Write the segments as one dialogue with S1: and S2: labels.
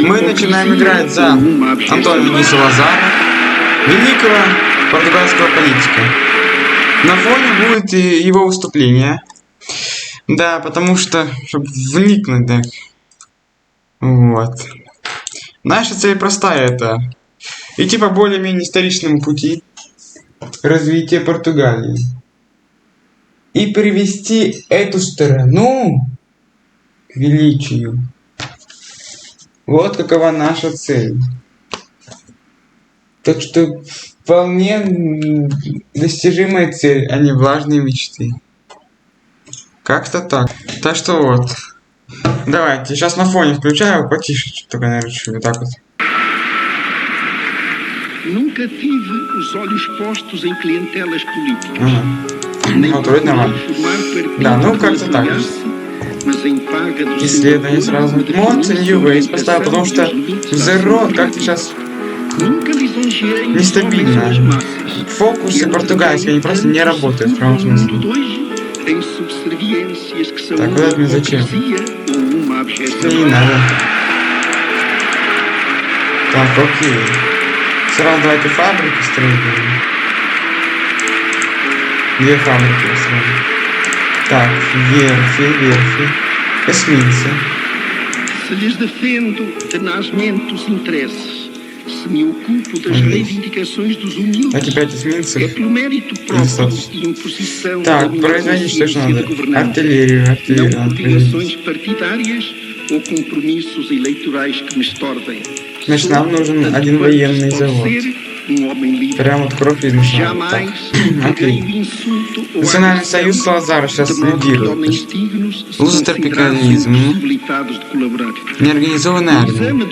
S1: Мы начинаем играть за Антонио Ди Салазара, великого португальского политика. На фоне будет и его выступление. Да, потому что, чтобы вникнуть, да. Вот. Наша цель простая, это идти по более-менее историчному пути развития Португалии. И привести эту страну к величию. Вот какова наша цель. Так что вполне достижимая цель, а не влажные мечты. Как-то так. Так что вот. Давайте, сейчас на фоне включаю, потише, только, наверное, вот так вот.
S2: Nunca tive os olhos postos em clientelas políticas.
S1: Ну, вроде нормально. Да, ну как-то так. Исследование сразу. Мод New Ways поставил, потому что Zero как-то сейчас нестабильно. Фокусы португальские, они просто не работают в прямом смысле. Так, вот это мне зачем? Не надо. Так, окей. Сразу давайте фабрики строить. Две фабрики строим. Так, верфи. Эсминцы.
S2: Se lhes defendo tenazmente os interesses, se me ocupo das reivindicações dos humildes, é pelo mérito próprio e imposição da minha consciência de governante, não por direções partidárias ou compromissos eleitorais que me estordem.
S1: Значит, нам нужен один военный завод. Прямо от кровь измешал. Так. Окей. Национальный союз Салазара сейчас лидирует. Лузотропикализм. Неорганизованная армия.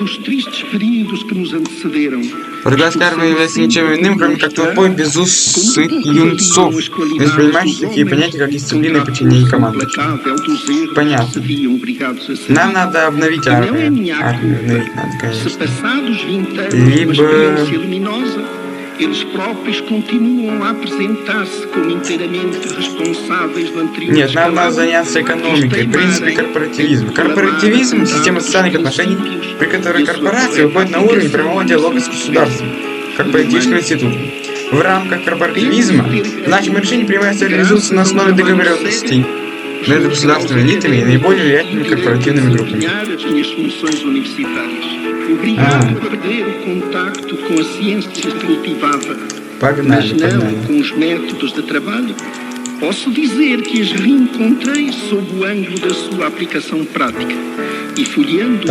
S1: Португальская армия является ничем иным, кроме как толпой безусых юнцов, не воспринимающих такие понятия, как дисциплина и подчинение команды. Понятно. Нам надо обновить армию. Армию обновить надо, конечно. Либо...
S2: Eles próprios continuam a apresentar-se como inteiramente responsáveis do anterior.
S1: Нет, нам надо заняться экономикой, принципе корпоративизма. Корпоративизм – система социальных отношений, при которой корпорации выходят на уровень прямого диалога с государством, как политического института. В рамках корпоративизма значимые решения принимаются и реализуются на основе договоренностей между государственными элитами и наиболее влиятельными корпоративными группами.
S2: Obrigado a perder o contacto com a ciência cultivada,
S1: mas
S2: não com os métodos de trabalho. Posso dizer que as reencontrei sob o ângulo da sua aplicação prática e folheando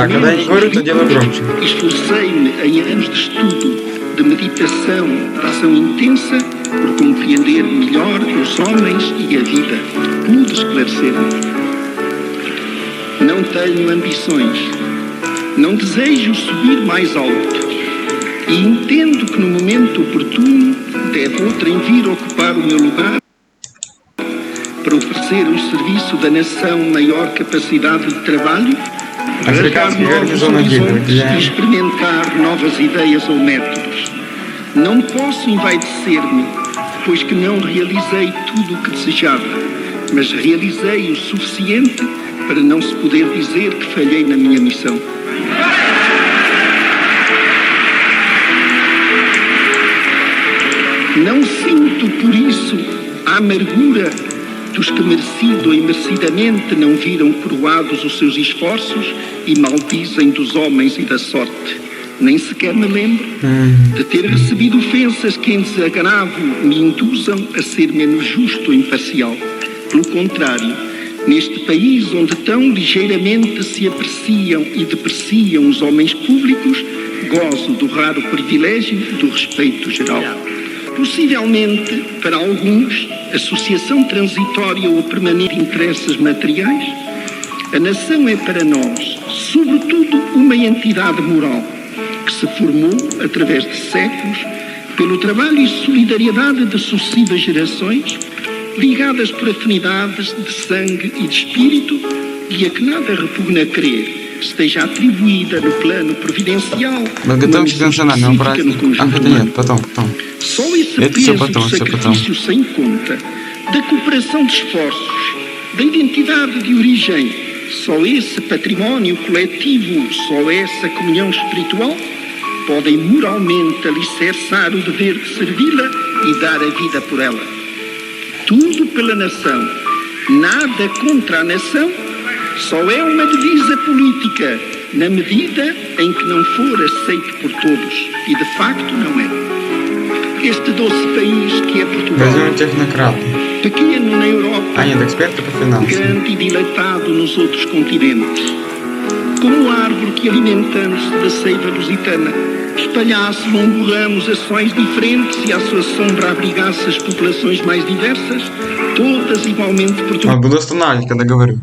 S2: esforcei-me em anos de estudo, de meditação, de ação intensa, por compreender melhor os homens e a vida. Pude esclarecer-me. Não tenho ambições. Não desejo subir mais alto e entendo que no momento oportuno deve outrem vir ocupar o meu lugar para oferecer ao serviço da nação maior capacidade de trabalho, rasgar novos horizontes e experimentar novas ideias ou métodos. Não posso envaidecer-me, pois que não realizei tudo o que desejava, mas realizei o suficiente para não se poder dizer que falhei na minha missão. Não sinto por isso a amargura dos que merecido ou imerecidamente não viram coroados os seus esforços e maldizem dos homens e da sorte. Nem sequer me lembro de ter recebido ofensas que em desagravo me induzam a ser menos justo ou imparcial. Pelo contrário, neste país onde tão ligeiramente se apreciam e depreciam os homens públicos, gozo do raro privilégio do respeito geral. Possivelmente, para alguns, associação transitória ou permanente de interesses materiais, a nação é para nós, sobretudo, uma entidade moral que se formou, através de séculos, pelo trabalho e solidariedade de sucessivas gerações, ligadas por afinidades de sangue e de espírito, e a que nada repugna crer esteja atribuída no plano providencial uma missão específica no conjunto humano. Só esse peso do sacrifício sem conta, da cooperação de esforços, da identidade de origem, Só esse património coletivo, só essa comunhão espiritual podem moralmente alicerçar o dever de servi-la e dar a vida por ela. Tudo pela nação, nada contra a nação, só é uma divisa política na medida em que não for aceito por todos. E de facto não é. Este doce país que é Portugal,
S1: Возьмем технократа.
S2: pequeno na Europa,
S1: А, нет, эксперты по финансам.
S2: grande e dilatado nos outros continentes, como a árvore que, alimentando-se da seiva lusitana, espalhasse longos ramos a sóis diferentes e à sua sombra abrigasse as populações mais diversas, todas igualmente portuguesas.
S1: Буду останавливать, когда говорю.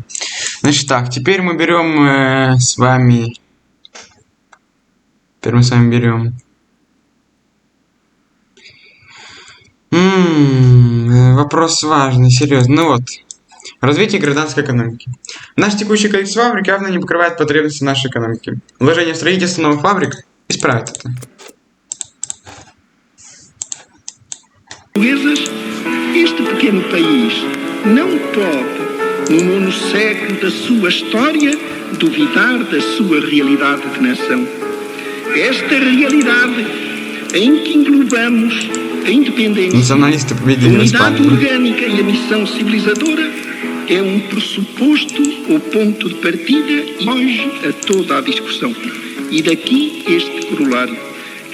S1: Значит так, теперь мы берем с вами... Теперь мы с вами берем... Вопрос важный, серьезный. Ну вот. Развитие гражданской экономики. Наш текущий количество фабрик явно не покрывает потребности нашей экономики. Вложение в строительство новых фабрик исправит это.
S2: Este pequeno país não pode, no nono século da sua história, duvidar da sua realidade de nação. Esta realidade em que englobamos a independência,
S1: Националисты
S2: a
S1: победили в
S2: unidade
S1: Испании.
S2: orgânica e a missão civilizadora é um pressuposto ou ponto de partida e hoje a toda a discussão. E daqui este corolário.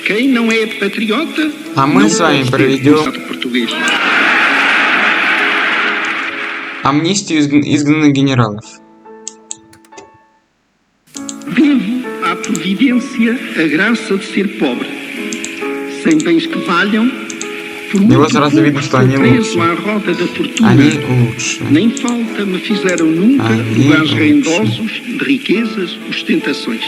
S2: Quem não é patriota
S1: А мы
S2: não
S1: с вами
S2: pode ter
S1: проведем
S2: Estado português.
S1: амнистию изгнанных генералов.
S2: Devo à providência a graça de ser pobre, sem bens que valham, por
S1: Его
S2: muito
S1: сразу видно,
S2: pouco
S1: что они
S2: estou preso
S1: лучше.
S2: à roda da fortuna.
S1: Они лучше.
S2: Nem falta me fizeram nunca
S1: Они
S2: lugares
S1: лучше.
S2: rendosos de riquezas, ostentações.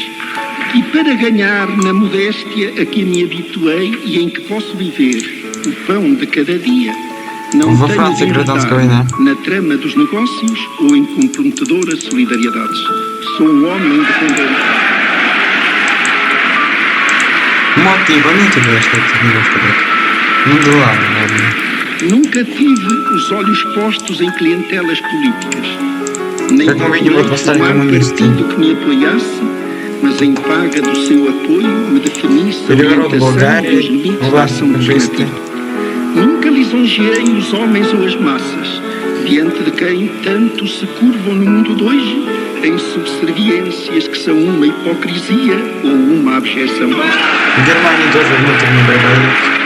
S2: E para ganhar na modéstia a que me habituei e em que posso viver o pão de cada dia, não
S1: Во
S2: tenho
S1: Франции
S2: de
S1: гражданская
S2: enredar
S1: война.
S2: na trama dos negócios ou em comprometedoras solidariedades. Sou um homem independente.
S1: Мотиваните, конечно, это немножко так. Ну да ладно, ладно.
S2: Nunca tive os olhos postos em clientelas políticas. Nem
S1: Как мы видим, вот
S2: procurei
S1: восстали
S2: formar
S1: коммунисты.
S2: partido que me apoiasse, mas em paga do seu apoio me definisse a
S1: Переворот в
S2: orientação
S1: Болгарии,
S2: dos limites da
S1: власть
S2: ação
S1: фашисты.
S2: governativa. Nunca lisonjeei os homens ou as massas, diante de quem tanto se curvam no mundo de hoje em subserviências que são uma hipocrisia ou uma abjeção.
S1: В Германии тоже внутренний борьба.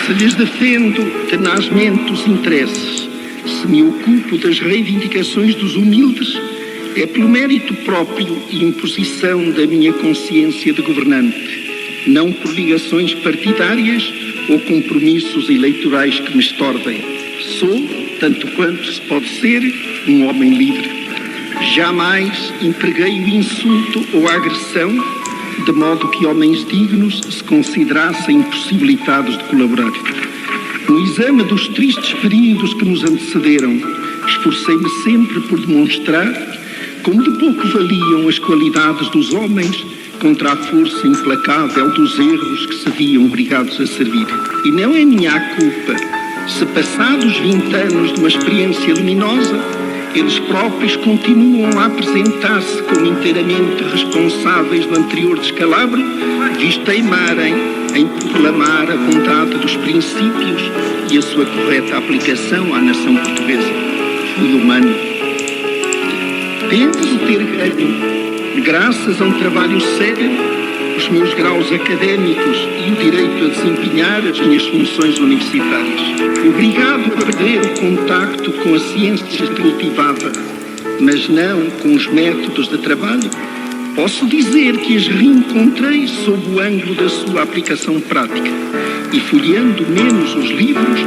S2: Se lhes defendo tenazmente os interesses, se me ocupo das reivindicações dos humildes, é pelo mérito próprio e imposição da minha consciência de governante, não por ligações partidárias ou compromissos eleitorais que me estordem. Sou, tanto quanto se pode ser, um homem livre. Jamais empreguei o insulto ou a agressão de modo que homens dignos se considerassem impossibilitados de colaborar. No exame dos tristes períodos que nos antecederam, esforcei-me sempre por demonstrar como de pouco valiam as qualidades dos homens contra a força implacável dos erros que se viam obrigados a servir. E não é minha culpa se, passados 20 anos de uma experiência luminosa, eles próprios continuam a apresentar-se como inteiramente responsáveis do anterior descalabro, visto teimarem em proclamar a bondade dos princípios e a sua correta aplicação à nação portuguesa. Fui humano. Penso ter ganho, graças a um trabalho sério, os meus graus académicos e o direito a desempenhar as minhas funções universitárias. Obrigado a perder o contacto com a ciência cultivada, mas não com os métodos de trabalho, posso dizer que as reencontrei sob o ângulo da sua aplicação prática. E folheando menos os livros,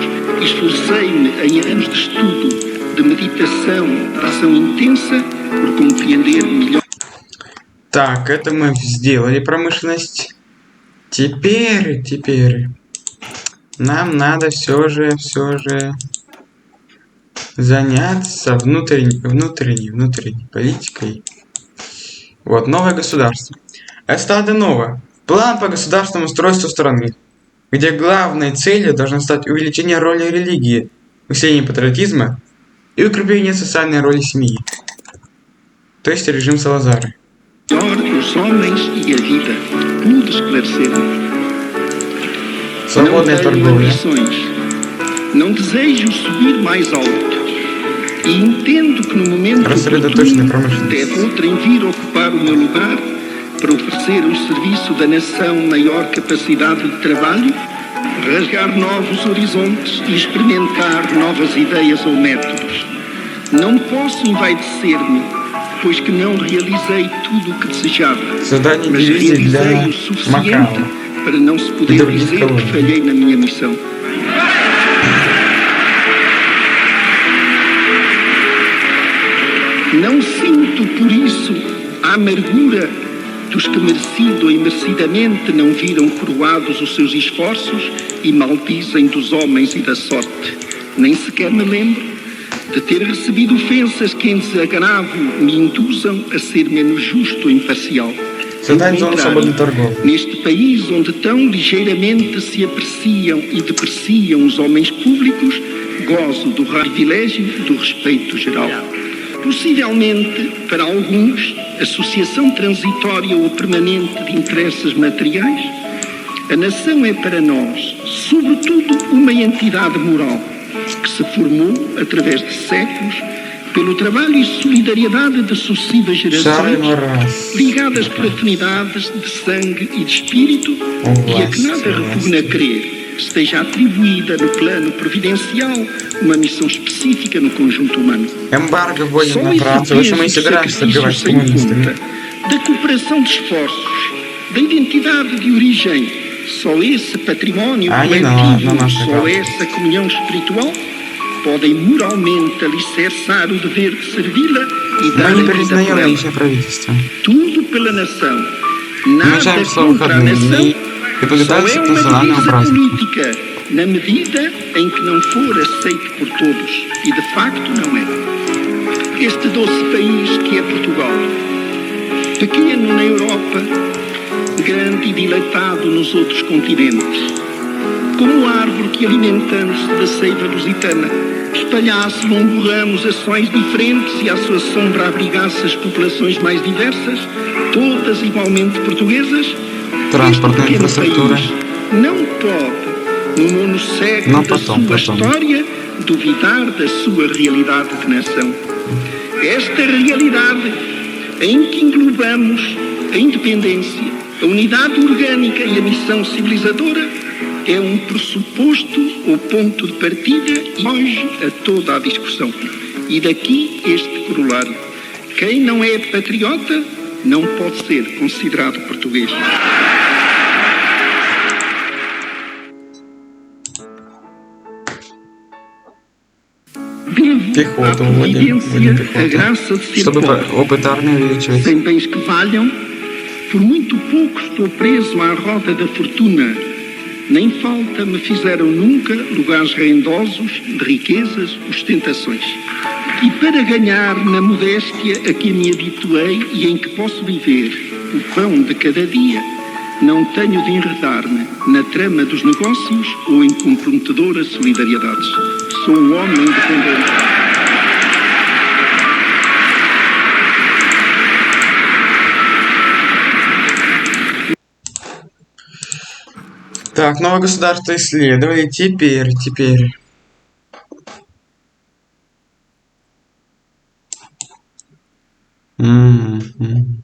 S2: esforcei-me em anos de estudo, de meditação, de ação intensa, por compreender melhor.
S1: Так, это мы сделали промышленность. Теперь нам надо все же заняться внутренней политикой. Вот, новое государство. Эстада Нова. План по государственному устройству страны, где главной целью должно стать увеличение роли религии, усиление патриотизма и укрепление социальной роли семьи. То есть режим Салазара.
S2: Os homens e a vida. Pude esclarecer-me. Não
S1: Свободная
S2: tenho
S1: торговля.
S2: ambições. Não desejo subir mais alto. E entendo que no momento
S1: Рассредоточенная
S2: oportuno
S1: промышленность.
S2: deve outrem vir ocupar o meu lugar para oferecer ao serviço da nação maior capacidade de trabalho, rasgar novos horizontes e experimentar novas ideias ou métodos. Não posso envaidecer-me, pois que não realizei tudo o que desejava,
S1: Создание
S2: mas
S1: дивизий для
S2: realizei o suficiente
S1: Макао.
S2: para não se
S1: E
S2: poder
S1: других
S2: dizer que
S1: колоний.
S2: falhei na minha missão. Não sinto por isso a amargura dos que merecido ou imerecidamente não viram coroados os seus esforços e maldizem dos homens e da sorte. Nem sequer me lembro de ter recebido ofensas que em desagravo me induzam a ser menos justo ou imparcial.
S1: Создать зону свободной
S2: Contrário,
S1: торговли.
S2: neste país onde tão ligeiramente se apreciam e depreciam os homens públicos, gozo do privilégio do respeito geral. Possivelmente, para alguns, associação transitória ou permanente de interesses materiais, a nação é para nós, sobretudo, uma entidade moral que se formou, através de séculos, pelo trabalho e solidariedade de sucessivas
S1: Charles
S2: gerações,
S1: Maurras.
S2: ligadas por afinidades de sangue e de espírito, e a que nada repugna crer que esteja atribuída no plano providencial uma missão específica no conjunto humano.
S1: Эмбарго вводит
S2: Só
S1: на
S2: esse
S1: Францию. В общем, мы не
S2: peso de
S1: собираемся
S2: sacrifício
S1: торговать с
S2: sem
S1: коммунистами.
S2: conta, da cooperação de esforços, da identidade de origem, só esse património
S1: Aí não,
S2: coletivo,
S1: não nós
S2: só
S1: pegamos.
S2: essa comunhão espiritual, podem moralmente alicerçar o dever de servi-la e
S1: Мы
S2: dar a
S1: не
S2: vida por
S1: признаем
S2: ela.
S1: нынешнее правительство.
S2: Tudo pela nação.
S1: Мы
S2: Nada
S1: мешаем в
S2: contra a
S1: выходные
S2: nação.
S1: дни и
S2: Só
S1: подготовимся
S2: é
S1: к
S2: uma
S1: национальному
S2: divisa
S1: празднику.
S2: política, na medida em que não for aceito por todos. E de facto não é. Este doce país que é Portugal, pequeno na Europa, grande e dilatado nos outros continentes, como árvore que, alimentando-se da seiva lusitana, espalhasse longo ramos ações diferentes e à sua sombra abrigasse as populações mais diversas, todas igualmente portuguesas,
S1: Транспортная
S2: este pequeno
S1: инфраструктура.
S2: país não pode, no nono século
S1: Não,
S2: da
S1: потом.
S2: sua história, duvidar da sua realidade de nação. Esta realidade em que englobamos a independência, a unidade orgânica e a missão civilizadora é um pressuposto ou ponto de partida e hoje a toda a discussão. E daqui este corolário. Quem não é patriota não pode ser considerado português. Devo
S1: Пехоту
S2: à
S1: вводим
S2: providência a
S1: пехоту.
S2: graça de ser
S1: Чтобы
S2: pobre.
S1: опыт армии увеличивать.
S2: Sem bens que valham, por muito pouco estou preso à roda da fortuna. Nem falta me fizeram nunca lugares rendosos de riquezas, ostentações. E para ganhar na modéstia a que me habituei e em que posso viver o pão de cada dia, não tenho de enredar-me na trama dos negócios ou em comprometedoras solidariedades. Sou um homem independente.
S1: Так, новое государство исследовали. Теперь. Мгм.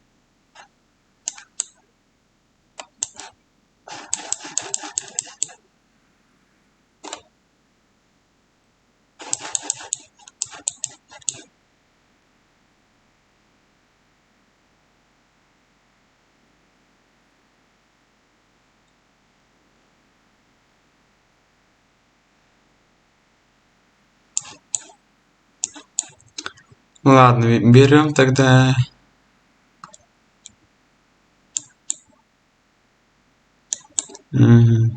S1: Ладно, берем тогда. Мгм.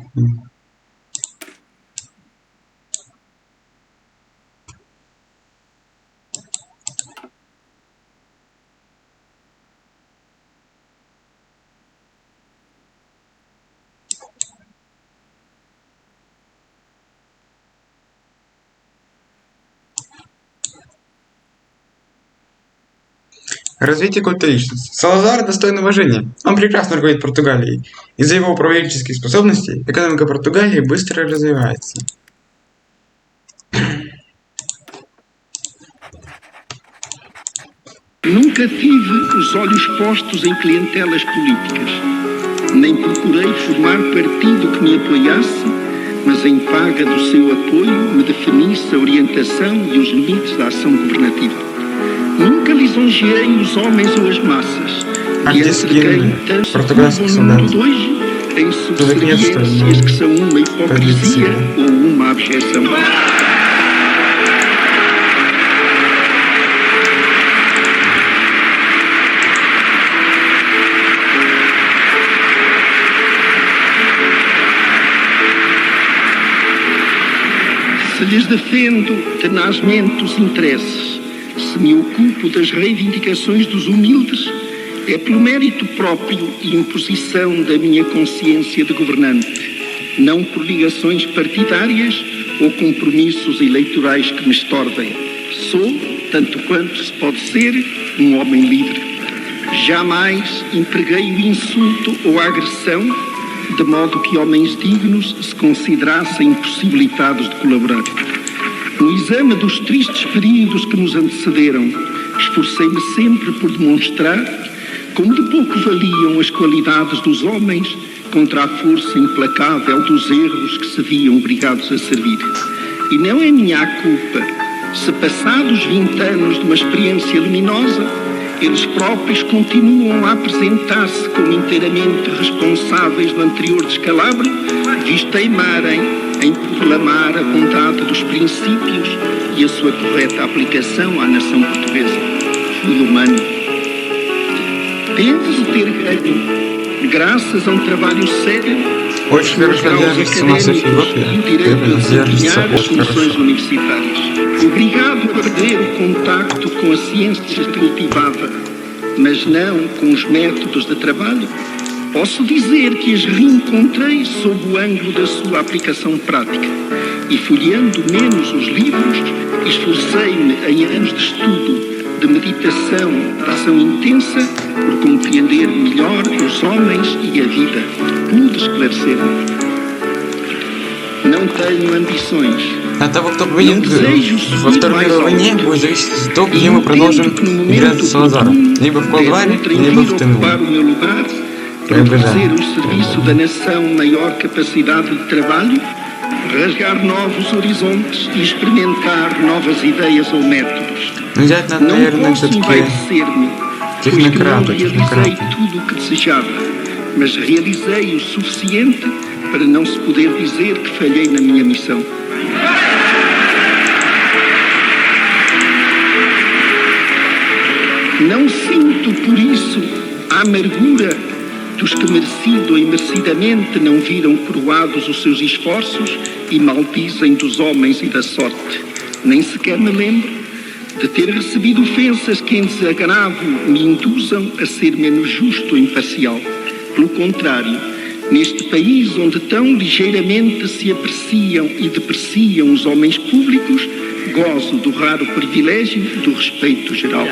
S1: Развитие культа личности. Салазар достоин уважения. Он прекрасно руководит Португалией. Из-за его управленческих способностей экономика Португалии быстро развивается.
S2: Nunca tive os olhos postos em clientelas políticas. Nem procurei formar partido que me apoiasse, mas em paga do seu apoio me definisse a orientação e os limites da ação governativa. Nunca lisonjeei os homens ou as massas. E entre quem tanto no mundo de hoje, em subserviências que são uma hipocrisia ou uma abjeção. Se lhes defendo tenazmente os interesses, se me ocupo das reivindicações dos humildes, é pelo mérito próprio e imposição da minha consciência de governante, não por ligações partidárias ou compromissos eleitorais que me estordem. Sou, tanto quanto se pode ser, um homem livre. Jamais empreguei o insulto ou a agressão, de modo que homens dignos se considerassem impossibilitados de colaborar. No exame dos tristes períodos que nos antecederam, esforcei-me sempre por demonstrar como de pouco valiam as qualidades dos homens contra a força implacável dos erros que se viam obrigados a servir. E não é minha culpa se, passados 20 anos de uma experiência luminosa, eles próprios continuam a apresentar-se como inteiramente responsáveis do anterior descalabro, visto teimarem em proclamar a bondade dos princípios e a sua correta aplicação à nação portuguesa. Fui humano. Penso ter ganho, graças a um trabalho sério,
S1: Hoje
S2: nos graus académicos e o direito a desempenhar as funções universitárias. Obrigado a perder o contacto com a ciência cultivada, mas não com os métodos de trabalho, posso dizer que as reencontrei sob o ângulo da sua aplicação prática. E folheando menos os livros, esforcei-me em anos de estudo, de meditação, de ação intensa, por compreender melhor os homens e a vida. Pude esclarecer-me. Não tenho ambições.
S1: От того, кто победит во Второй мировой войне, будет зависеть от того, где мы продолжим играть за Салазара. Либо в Колдваре, либо в Тенву.
S2: Para oferecer um serviço da nação maior capacidade de trabalho, rasgar novos horizontes e experimentar novas ideias ou métodos. Não posso envaidecer-me, pois que não realizei tudo o que desejava, mas realizei o suficiente para não se poder dizer que falhei na minha missão. Não sinto, por isso, a amargura dos que merecido ou imerecidamente não viram coroados os seus esforços e maldizem dos homens e da sorte. Nem sequer me lembro de ter recebido ofensas que em desagravo me induzam a ser menos justo ou imparcial. Pelo contrário, neste país onde tão ligeiramente se apreciam e depreciam os homens públicos, gozo do raro privilégio do respeito geral.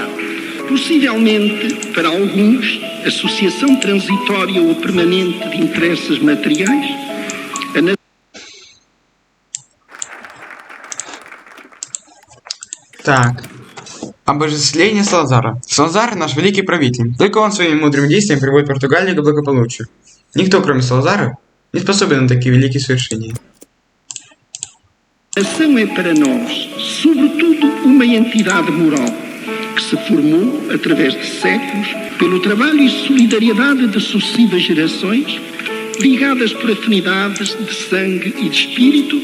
S2: Possivelmente, para alguns, associação transitória ou permanente de interesses materiais,
S1: Так. Обожествление Салазара. Салазар наш великий правитель. Только он своими мудрыми действиями приводит Португалию к благополучию. Никто, кроме Салазара, не способен на такие великие свершения.
S2: A nação é para nós, sobretudo, uma entidade moral que se formou, através de séculos, pelo trabalho e solidariedade de sucessivas gerações, ligadas por afinidades de sangue e de espírito,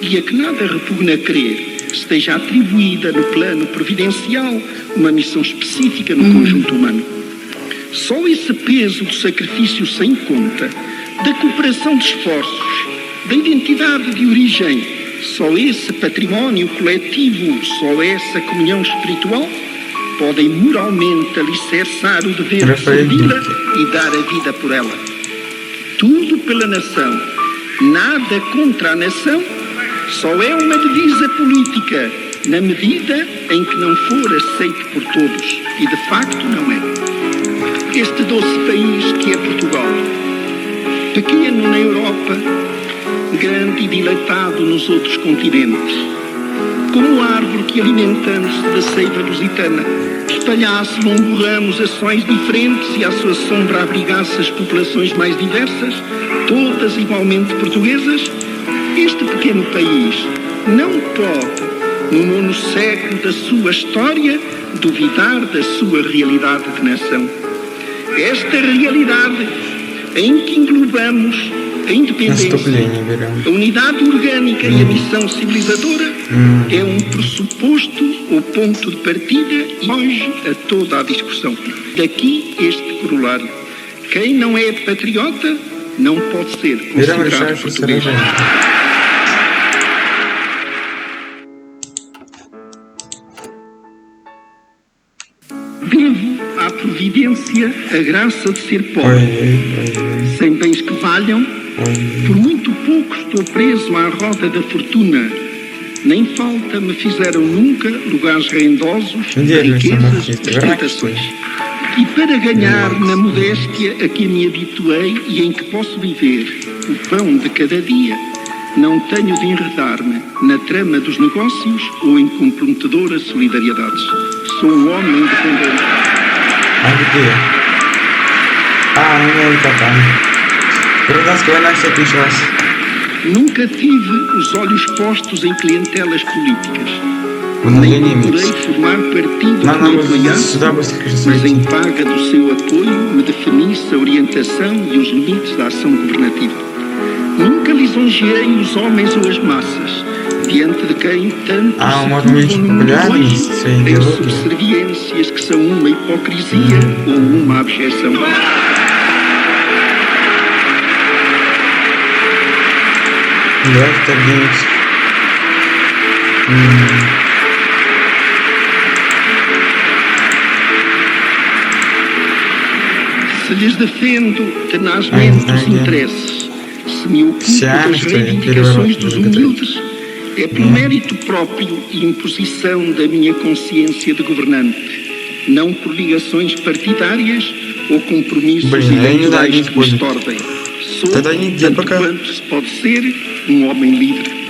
S2: e a que nada repugna crer esteja atribuída no plano providencial uma missão específica no conjunto humano. Só esse peso do sacrifício sem conta, da cooperação de esforços, da identidade de origem, só esse património coletivo, só essa comunhão espiritual, podem moralmente alicerçar o dever de servi-la e dar a vida por ela. Tudo pela nação, nada contra a nação, só é uma divisa política, na medida em que não for aceito por todos, e de facto não é. Este doce país que é Portugal, pequeno na Europa, grande e dilatado nos outros continentes, como árvore que, alimentando-se da seiva lusitana, espalhasse longo ramos a sóis diferentes e à sua sombra abrigasse as populações mais diversas, todas igualmente portuguesas, este pequeno país não pode, no 9º século da sua história, duvidar da sua realidade de nação. Esta realidade em que englobamos a independência, a unidade orgânica e a missão civilizadora é um pressuposto ou ponto de partida e hoje a toda a discussão. Daqui este corolário. Quem não é patriota não pode ser considerado português. Devo à providência a graça de ser pobre, sem bens que valham. Por muito pouco estou preso à roda da fortuna. Nem falta me fizeram nunca lugares rendosos, riquezas e ostentações. E para ganhar na modéstia a que me habituei e em que posso viver o pão de cada dia, não tenho de enredar-me na trama dos negócios ou em comprometedoras solidariedades. Sou um homem independente. Nunca tive os olhos postos em clientelas políticas. Nem procurei formar partido de apoiar, mas em paga do seu apoio me definisse a orientação e os limites da ação governativa. Nunca lisonjeei os homens ou as massas, diante de quem tanto se turvam no mundo hoje em subserviências que são uma hipocrisia ou uma abjeção. Se lhes defendo tenazmente os interesses, se me ocupo das reivindicações dos humildes, é por mérito próprio e imposição da minha consciência de governante, não por ligações partidárias ou compromissos eleitorais que me estordem. Sou, tanto quanto se pode ser, um homem livre.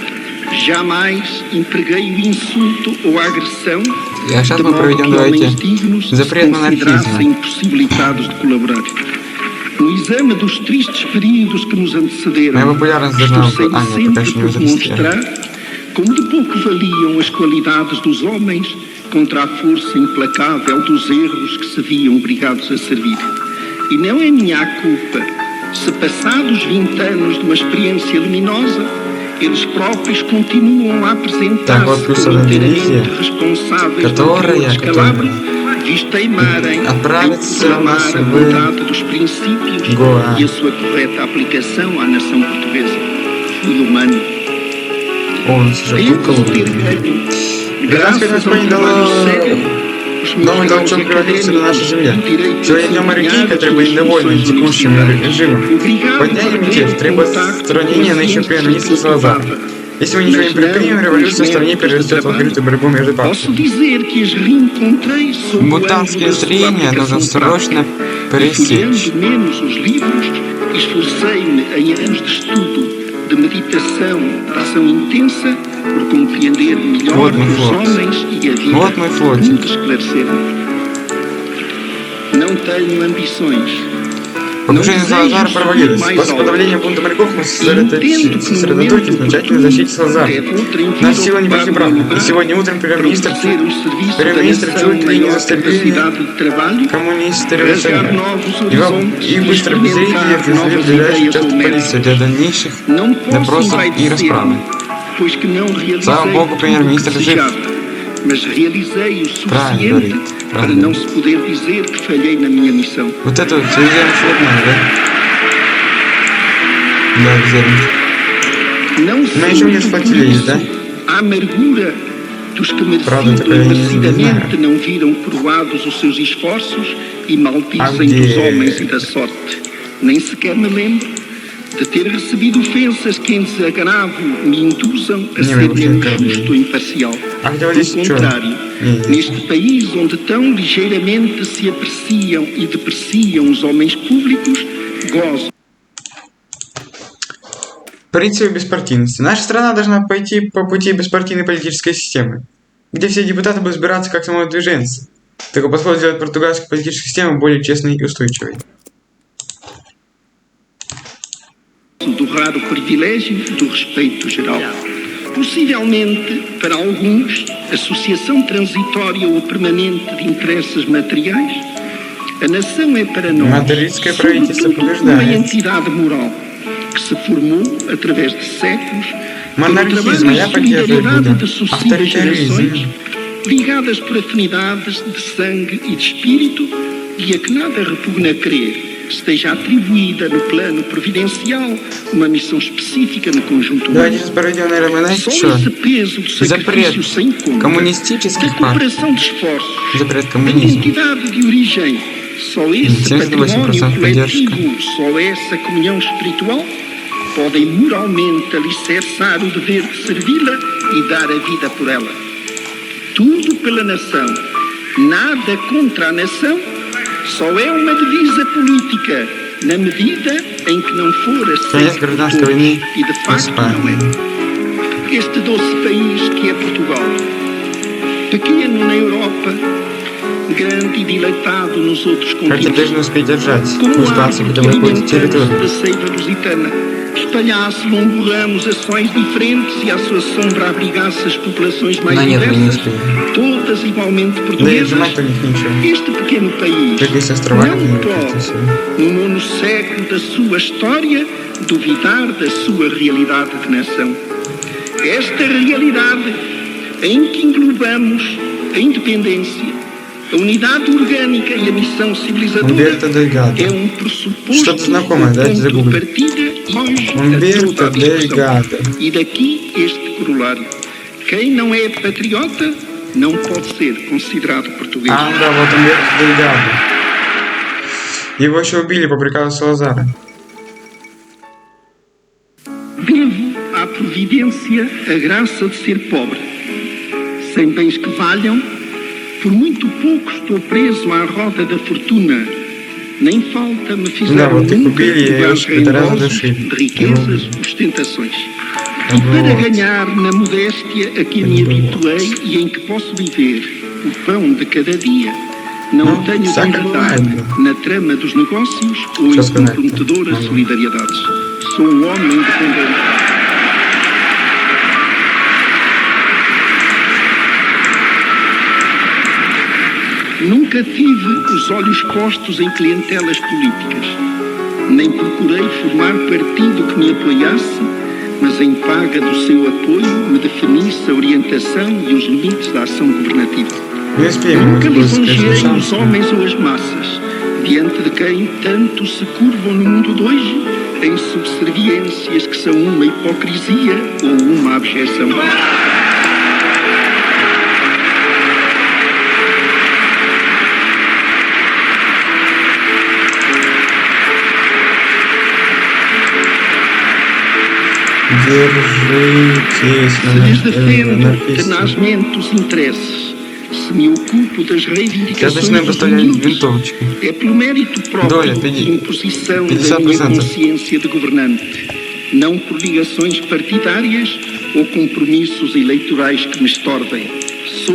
S2: Jamais empreguei o insulto ou a agressão de modo que homens dignos se considerassem impossibilitados de colaborar. No exame dos tristes períodos que nos antecederam, estou sempre por demonstrar como de pouco valiam as qualidades dos homens contra a força implacável dos erros que se viam obrigados a servir. E não é minha culpa se, passados 20 anos de uma experiência luminosa, eles próprios continuam a apresentar-se como inteiramente responsáveis pelo descalabro, visto teimarem em proclamar a vontade dos princípios e a sua correta aplicação à nação portuguesa. Fui humano. Devo ter ganho, graças ao trabalho sério,
S1: Новый должен превратиться на нашу землю. Сегодня моряки, которые были довольны текущим режимом, подняли мятеж, требуя отстранения нынешнего премьер-министра Салазара. Если мы ничего не предпримем, революция в стране перерастет в открытую борьбу между партиями.
S3: Бутанские зрения нужно срочно пресечь.
S2: De meditação, de ação intensa, por compreender melhor os homens e a vida, muito esclarecer. Não tenho ambições.
S1: Покушение Салазара провалилось. После подавления бунта моряков мы сосредоточились на тщательной защите Салазара. Наши силы не пошли правда. И сегодня утром премьер-министр чуть ли не застрелили коммунисты-революционеры. Их быстро обезвредили и отвезли в ближайший участок полиции для дальнейших допросов и расправы. Слава Богу, премьер-министр жив.
S2: Mas realizei o suficiente para não se poder dizer que falhei na minha missão.
S1: Вот это вот все взяли флотное, да? Да, взяли.
S2: Não se a amargura dos que merecidamente não viram coroados os seus esforços e maldizem dos homens e da sorte. Nem sequer me lembro de ter recebido ofensas que em desagravo me induzam a
S1: Não,
S2: ser
S1: eu
S2: menos
S1: quero ver.
S2: justo ou imparcial.
S1: Ah, então
S2: Pelo
S1: disse tchau.
S2: contrário, neste país onde tão ligeiramente se apreciam e depreciam os homens públicos, gozo.
S1: Принцип беспартийности. Наша страна должна пойти по пути беспартийной политической системы, где все депутаты будут избираться как самовыдвиженцы. Такой подход сделает португальскую политическую систему более честной и устойчивой.
S2: Do raro privilégio do respeito geral. Possivelmente, para alguns, associação transitória ou permanente de interesses materiais, a nação é para nós,
S1: Мадридское правительство
S2: sobretudo, uma
S1: побеждает.
S2: entidade moral que se formou através de séculos pelo
S1: Monarquismo,
S2: trabalho
S1: я
S2: e
S1: поддерживаю
S2: solidariedade
S1: Будда.
S2: de sucessivas gerações,
S1: Авторитаризм.
S2: ligadas por afinidades de sangue e de espírito, e a que nada repugna crer que esteja atribuída no plano providencial uma missão específica no conjunto
S1: Давайте
S2: humano.
S1: сейчас проведем, наверное, знаете,
S2: Só
S1: что?
S2: esse peso de
S1: Запрет
S2: sacrifício sem conta, da
S1: коммунистических партий.
S2: cooperação de esforços,
S1: Запрет
S2: da
S1: коммунизма.
S2: identidade de origem, só esse
S1: 78%
S2: património
S1: поддержка.
S2: coletivo, só essa comunhão espiritual, podem moralmente alicerçar o dever de servi-la e dar a vida por ela. Tudo pela nação, nada contra a nação, só é uma divisa política, na medida em que não for
S1: Конец
S2: aceita por
S1: гражданской
S2: todos,
S1: войны
S2: e de
S1: в
S2: facto não
S1: Испании.
S2: é. Este doce país que é Portugal, pequeno na Europa, grande e dilatado nos outros
S1: Хотя
S2: continentes,
S1: должны успеть держать
S2: como
S1: мужественность,
S2: árvore
S1: когда
S2: que
S1: выходит
S2: alimentamos
S1: территорию.
S2: da seiva lusitana, espalhasse longos ramos a sóis diferentes e à sua sombra abrigasse as populações mais
S1: Но нет, мы не
S2: diversas,
S1: успеем.
S2: todas igualmente
S1: Да и
S2: portuguesas.
S1: сжимать у них ничего.
S2: Este pequeno país
S1: Только если острова не
S2: não
S1: выпустят,
S2: pode,
S1: всё.
S2: no nono século da sua história, duvidar da sua realidade de nação. Esta realidade em que englobamos a independência, a unidade orgânica e a missão civilizadora
S1: Умберто Дельгадо.
S2: é pressuposto
S1: Что-то знакомое,
S2: um
S1: дайте
S2: ponto de
S1: загуглить.
S2: partida hoje a
S1: Умберто
S2: toda a discussão.
S1: Дельгадо.
S2: E daqui este corolário. Quem não é patriota não pode ser considerado português.
S1: А, да, вот Умберто Дельгадо. Его еще убили по приказу Салазара.
S2: Devo à providência a graça de ser pobre. Sem bens que valham, por muito pouco estou preso à roda da fortuna. Nem falta me
S1: Да,
S2: fizeram
S1: вот их
S2: nunca
S1: убили, и
S2: lugares
S1: os veterаны
S2: rendosos
S1: душили.
S2: de riquezas, ostentações. E para
S1: Вот.
S2: ganhar na modéstia a que me habituei e em que posso viver o pão de cada dia, não
S1: Não,
S2: tenho de
S1: saca
S2: enredar
S1: nada.
S2: na trama dos negócios ou
S1: Já
S2: em
S1: se conecta.
S2: comprometedoras
S1: Não.
S2: solidariedades. Sou um homem independente. Nunca tive os olhos postos em clientelas políticas, nem procurei formar partido que me apoiasse, mas em paga do seu apoio me definisse a orientação e os limites da ação governativa.
S1: Не успеем,
S2: Nunca
S1: мы
S2: lisonjeei os
S1: шанс.
S2: homens ou as massas, diante de quem tanto se curvam no mundo de hoje, em subserviências que são uma hipocrisia ou uma abjeção.
S1: Держитесь
S2: Se lhes defendo
S1: написано.
S2: tenazmente os interesses, se me ocupo das
S1: Сейчас
S2: reivindicações
S1: начинаем
S2: dos
S1: поставлять
S2: humildes,
S1: винтовочки.
S2: é pelo mérito
S1: Доля,
S2: próprio
S1: pedi.
S2: de imposição
S1: 50%.
S2: da minha consciência de governante, não por ligações partidárias ou compromissos eleitorais que me estorvem. Sou,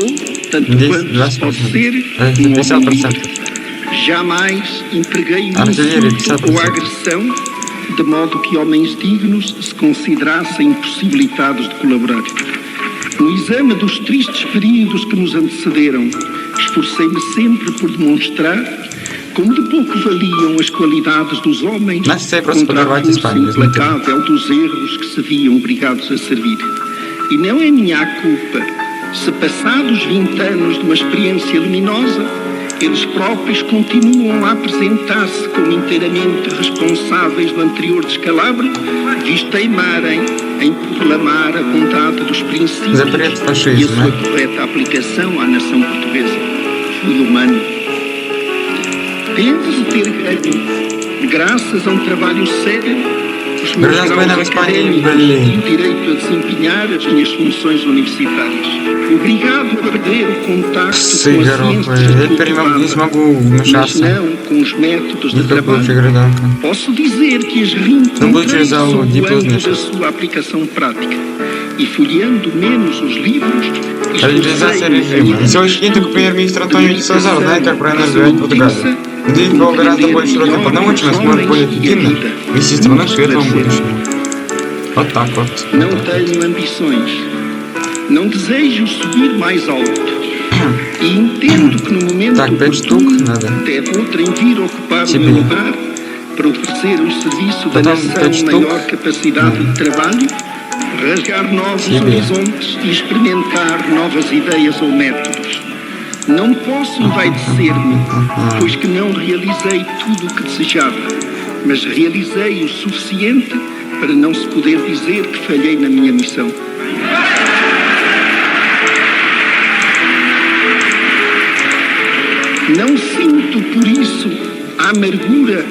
S2: tanto
S1: 10,
S2: quanto se pode
S1: 20%.
S2: ser, um
S1: 50%.
S2: homem livre. Jamais empreguei o
S1: Artilharia,
S2: insulto ou a
S1: 50%.
S2: agressão, de modo que homens dignos se considerassem impossibilitados de colaborar. No exame dos tristes períodos que nos antecederam, esforcei-me sempre por demonstrar como de pouco valiam as qualidades dos homens
S1: Nós sempre se
S2: contra a
S1: подорвать
S2: força
S1: Испанию,
S2: implacável dos erros que se viam obrigados a servir. E não é minha culpa se, passados 20 anos de uma experiência luminosa, eles próprios continuam a apresentar-se como inteiramente responsáveis do anterior descalabro, visto teimarem em proclamar a bondade dos princípios
S1: Запрет
S2: e a
S1: фашизма.
S2: sua correta aplicação à nação portuguesa. Fui humano. Penso ter ganho, graças a um trabalho sério, os meus
S1: Verdade,
S2: graus
S1: vai na Espanha,
S2: académicos
S1: Berlim.
S2: e o direito a desempenhar as minhas funções universitárias. Obrigado a perder o contacto
S1: Sim,
S2: com a
S1: garoto,
S2: ciência
S1: я теперь не смогу
S2: mas
S1: вмешаться.
S2: não com os métodos de
S1: Никакой
S2: trabalho.
S1: гражданка.
S2: Posso dizer que as
S1: Não vou
S2: reencontrei
S1: utilizar o
S2: sob o
S1: diplo
S2: ângulo
S1: nisso.
S2: da sua aplicação prática e folheando menos os livros,
S1: Реализация режима. На сегодняшний день только премьер-министр Антонио Ди Салазар знает, как правильно развивать Португалию. Надеюсь, было гораздо больше широких полномочий, он сможет более эффективно вести страну к светлому будущему. Вот так вот.
S2: Não tenho ambições, não desejo subir mais alto e entendo que no momento
S1: Так, 5 штук
S2: oportuno
S1: надо.
S2: deve outrem vir ocupar o
S1: Себе.
S2: meu lugar para oferecer ao serviço da
S1: Потом
S2: nação
S1: 5 штук.
S2: maior capacidade de trabalho, rasgar novos
S1: Себе.
S2: horizontes e experimentar novas ideias ou métodos. Não posso envaidecer-me, pois que não realizei tudo o que desejava, mas realizei o suficiente para não se poder dizer que falhei na minha missão. Não sinto por isso a amargura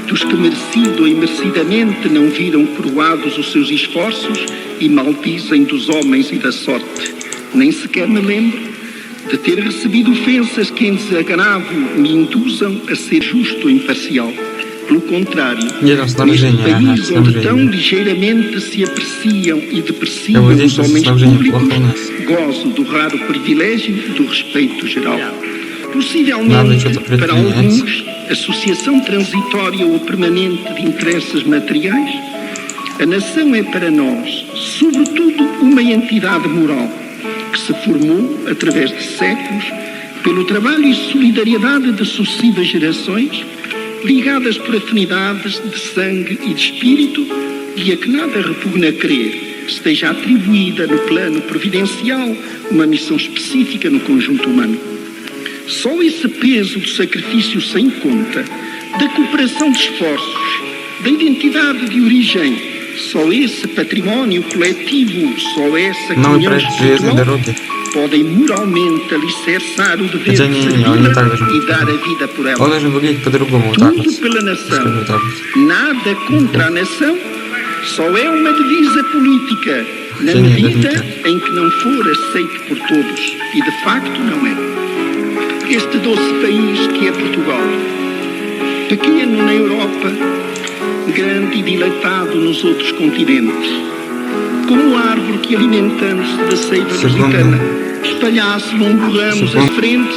S2: dos que merecido ou imerecidamente não viram coroados os seus esforços e maldizem dos homens e da sorte. Nem sequer me lembro de ter recebido ofensas que em desagravo me induzam a ser justo ou imparcial. Pelo contrário,
S1: Нет, там
S2: neste
S1: снабжение, ага,
S2: país onde tão
S1: снабжение.
S2: ligeiramente se apreciam e
S1: Eu
S2: depreciam
S1: vou
S2: os
S1: deixar esse
S2: homens
S1: снабжение
S2: públicos,
S1: плохо у нас.
S2: gozo do raro privilégio do respeito geral.
S1: Nada
S2: Possivelmente,
S1: что-то
S2: para
S1: предпринять.
S2: alguns, associação transitória ou permanente de interesses materiais, a nação é para nós, sobretudo, uma entidade moral que se formou, através de séculos, pelo trabalho e solidariedade de sucessivas gerações, ligadas por afinidades de sangue e de espírito, e a que nada repugna crer que esteja atribuída no plano providencial uma missão específica no conjunto humano. Só esse peso do sacrifício sem conta, da cooperação de esforços, da identidade de origem, só esse património coletivo, só essa
S1: Новый
S2: comunhão
S1: проект железной
S2: espiritual
S1: дороги.
S2: podem moralmente alicerçar o dever
S1: Хотя
S2: de
S1: не, он не так
S2: servi-la
S1: должен
S2: e dar a vida por
S1: Он
S2: ela.
S1: должен выглядеть по-другому, вот так вот.
S2: Tudo pela
S1: Скажу
S2: nação,
S1: так вот.
S2: nada contra a nação, só é uma divisa política, na
S1: Sim,
S2: medida
S1: exatamente.
S2: em que não for aceito por todos, e de facto não é. Este doce país que é Portugal, pequeno na Europa, grande e dilatado nos outros continentes, como a árvore que, alimentando-se da seiva
S1: Segundo.
S2: lusitana, espalhasse longo ramos
S1: Segundo.
S2: às frentes.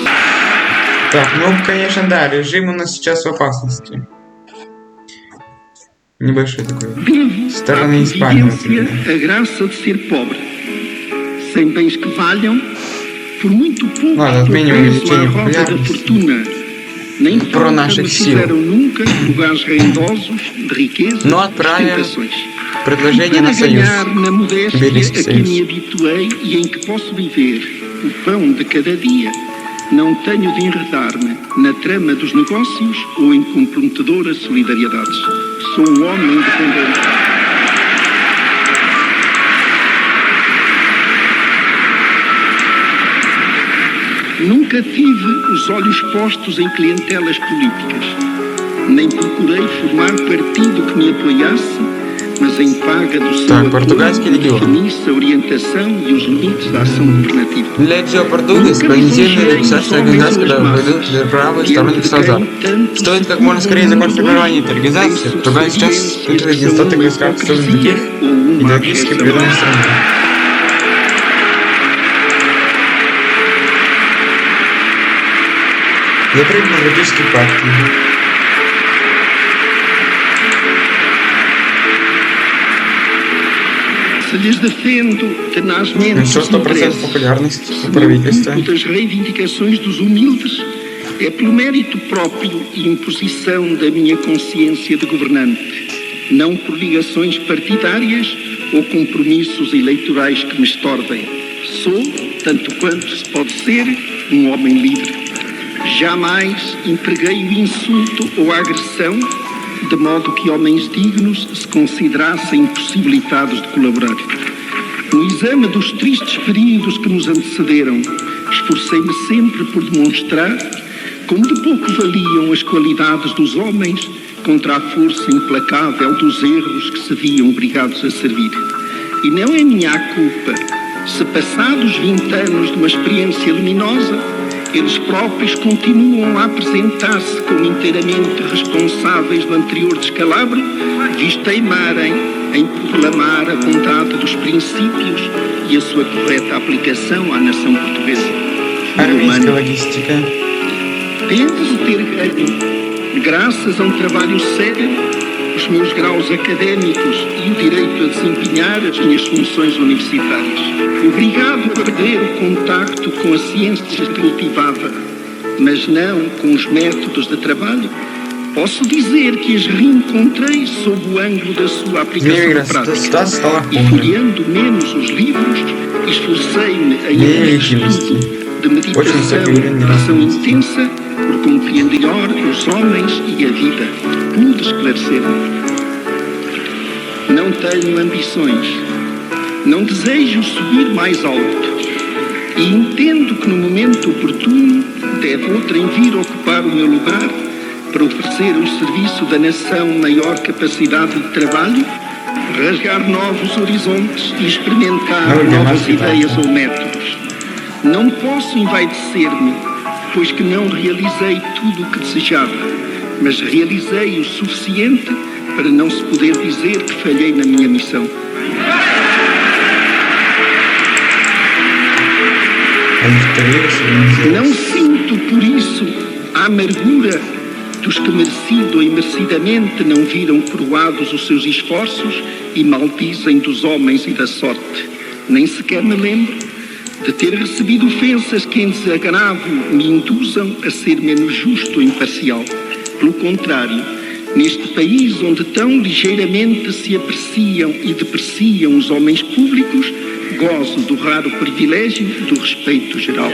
S1: Так, ну, конечно, да, rежим у нас сейчас в опасности. Небольшой такой.
S2: Devo
S1: Стороны
S2: à
S1: Испании,
S2: providência
S1: например.
S2: a graça de ser pobre, sem bens que valham, por muito pouco
S1: Ладно, отменим
S2: pertenço
S1: увеличение
S2: à roda da
S1: популярности.
S2: fortuna, nem
S1: Про
S2: falta
S1: наших
S2: me
S1: сил.
S2: fizeram nunca lugares rendosos de riqueza
S1: Но
S2: e
S1: отправим
S2: ostentações.
S1: предложение
S2: Para
S1: на союз.
S2: ganhar na modéstia
S1: Iberico
S2: a que
S1: Soюз.
S2: me habituei e em que posso viver o pão de cada dia, não tenho de enredar-me na trama dos negócios ou em comprometedoras solidariedades. Sou um homem independente. Nunca tive os olhos postos em clientelas políticas, nem procurei formar partido que me apoiasse, mas em paga do seu
S1: Так, португальский
S2: apoio,
S1: легион.
S2: definisse a orientação e os limites da ação governativa.
S1: Для Джо Португес понедельный написать организацию, когда войдут для правой сторонники Салазар. Стоит как можно скорее закончить формирование этой организации. Португалия сейчас испытывает недостаток государства других идеологически преданных стран. Запрет демократических партий.
S2: Se lhes defendo tenazmente
S1: Еще
S2: os
S1: 100%
S2: interesses
S1: популярность у
S2: no
S1: правительства.
S2: campo das reivindicações dos humildes, é pelo mérito próprio e imposição da minha consciência de governante, não por ligações partidárias ou compromissos eleitorais que me estordem. Sou, tanto quanto se pode ser, um homem livre. Jamais empreguei o insulto ou a agressão, de modo que homens dignos se considerassem impossibilitados de colaborar. No exame dos tristes períodos que nos antecederam, esforcei-me sempre por demonstrar como de pouco valiam as qualidades dos homens contra a força implacável dos erros que se viam obrigados a servir. E não é minha a culpa se, passados 20 anos de uma experiência luminosa, eles próprios continuam a apresentar-se como inteiramente responsáveis do anterior descalabro, visto teimarem em proclamar a bondade dos princípios e a sua correta aplicação à nação portuguesa.
S1: Армейская логистика.
S2: Penso ter ganho, graças a um trabalho sério, os meus graus académicos e o direito a desempenhar as minhas funções universitárias. Obrigado a perder o contacto com a ciência que cultivava, mas não com os métodos de trabalho, posso dizer que as reencontrei sob o ângulo da sua aplicação prática. E folheando menos os livros, esforcei-me a ir estudo de meditação e oração intensa por compreender melhor os homens e a vida. Pude esclarecer-me. Não tenho ambições. Não desejo subir mais alto. E entendo que no momento oportuno deve outrem vir ocupar o meu lugar para oferecer ao serviço da nação maior capacidade de trabalho, rasgar novos horizontes e experimentar novas ideias ou métodos. Não posso envaidecer-me, pois que não realizei tudo o que desejava, mas realizei o suficiente para não se poder dizer que falhei na minha missão. Não sinto por isso a amargura dos que merecido ou imerecidamente não viram coroados os seus esforços e maldizem dos homens e da sorte. Nem sequer me lembro de ter recebido ofensas que em desagravo me induzam a ser menos justo ou imparcial. Pelo contrário, neste país onde tão ligeiramente se apreciam e depreciam os homens públicos, gozo do raro privilégio do respeito geral.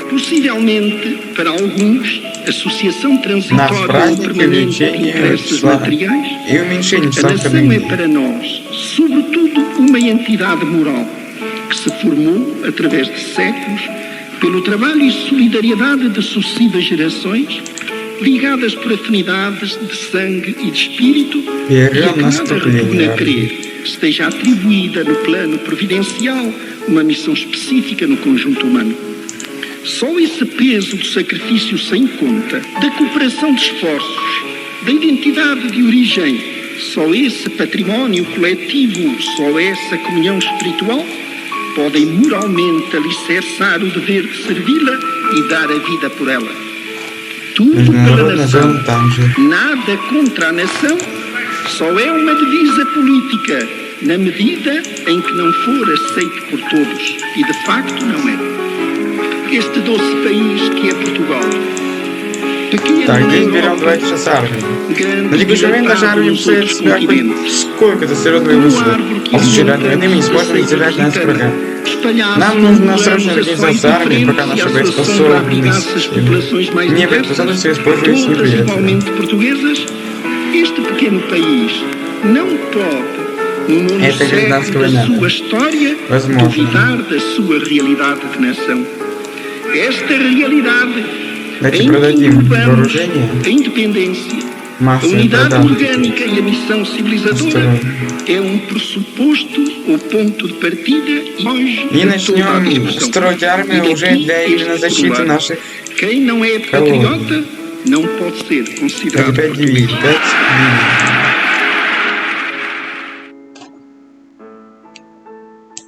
S2: Possivelmente, para alguns, associação transitória ou permanente de interesses materiais, a nação é para nós, sobretudo, uma entidade moral que se formou, através de séculos, pelo trabalho e solidariedade de sucessivas gerações, ligadas por afinidades de sangue e de espírito, e a que nada repugna crer que esteja atribuída no plano providencial uma missão específica no conjunto humano. Só esse peso do sacrifício sem conta, da cooperação de esforços, da identidade de origem, só esse património coletivo, só essa comunhão espiritual, podem moralmente alicerçar o dever de servi-la e dar a vida por ela. Tudo pela nação, nada contra a nação, só é uma divisa política, na medida em que não for aceito por todos, e de facto não é. Este doce país que é Portugal.
S1: Так, день берем 2 часа армии. На текущий момент наша армия представляет себя хоть сколько-то серьезной высшей. А в случае реальной войны мы не сможем разделять нас врага. Нам нужно срочно организоваться армией, пока наша боеспособность не предпособности использовать неприятно.
S2: Este pequeno país não pode, no nono século da sua história, duvidar da sua realidade de nação. Esta realidade
S1: Давайте продадим вооружение,
S2: a independência, a
S1: массовые
S2: unidade
S1: продажи.
S2: orgânica e a missão civilizadora é um pressuposto ou ponto de partida e hoje
S1: И начнем строить армию уже для именно защиты наших.
S2: Quem não é patriota não pode ser considerado
S1: 5 дивизий,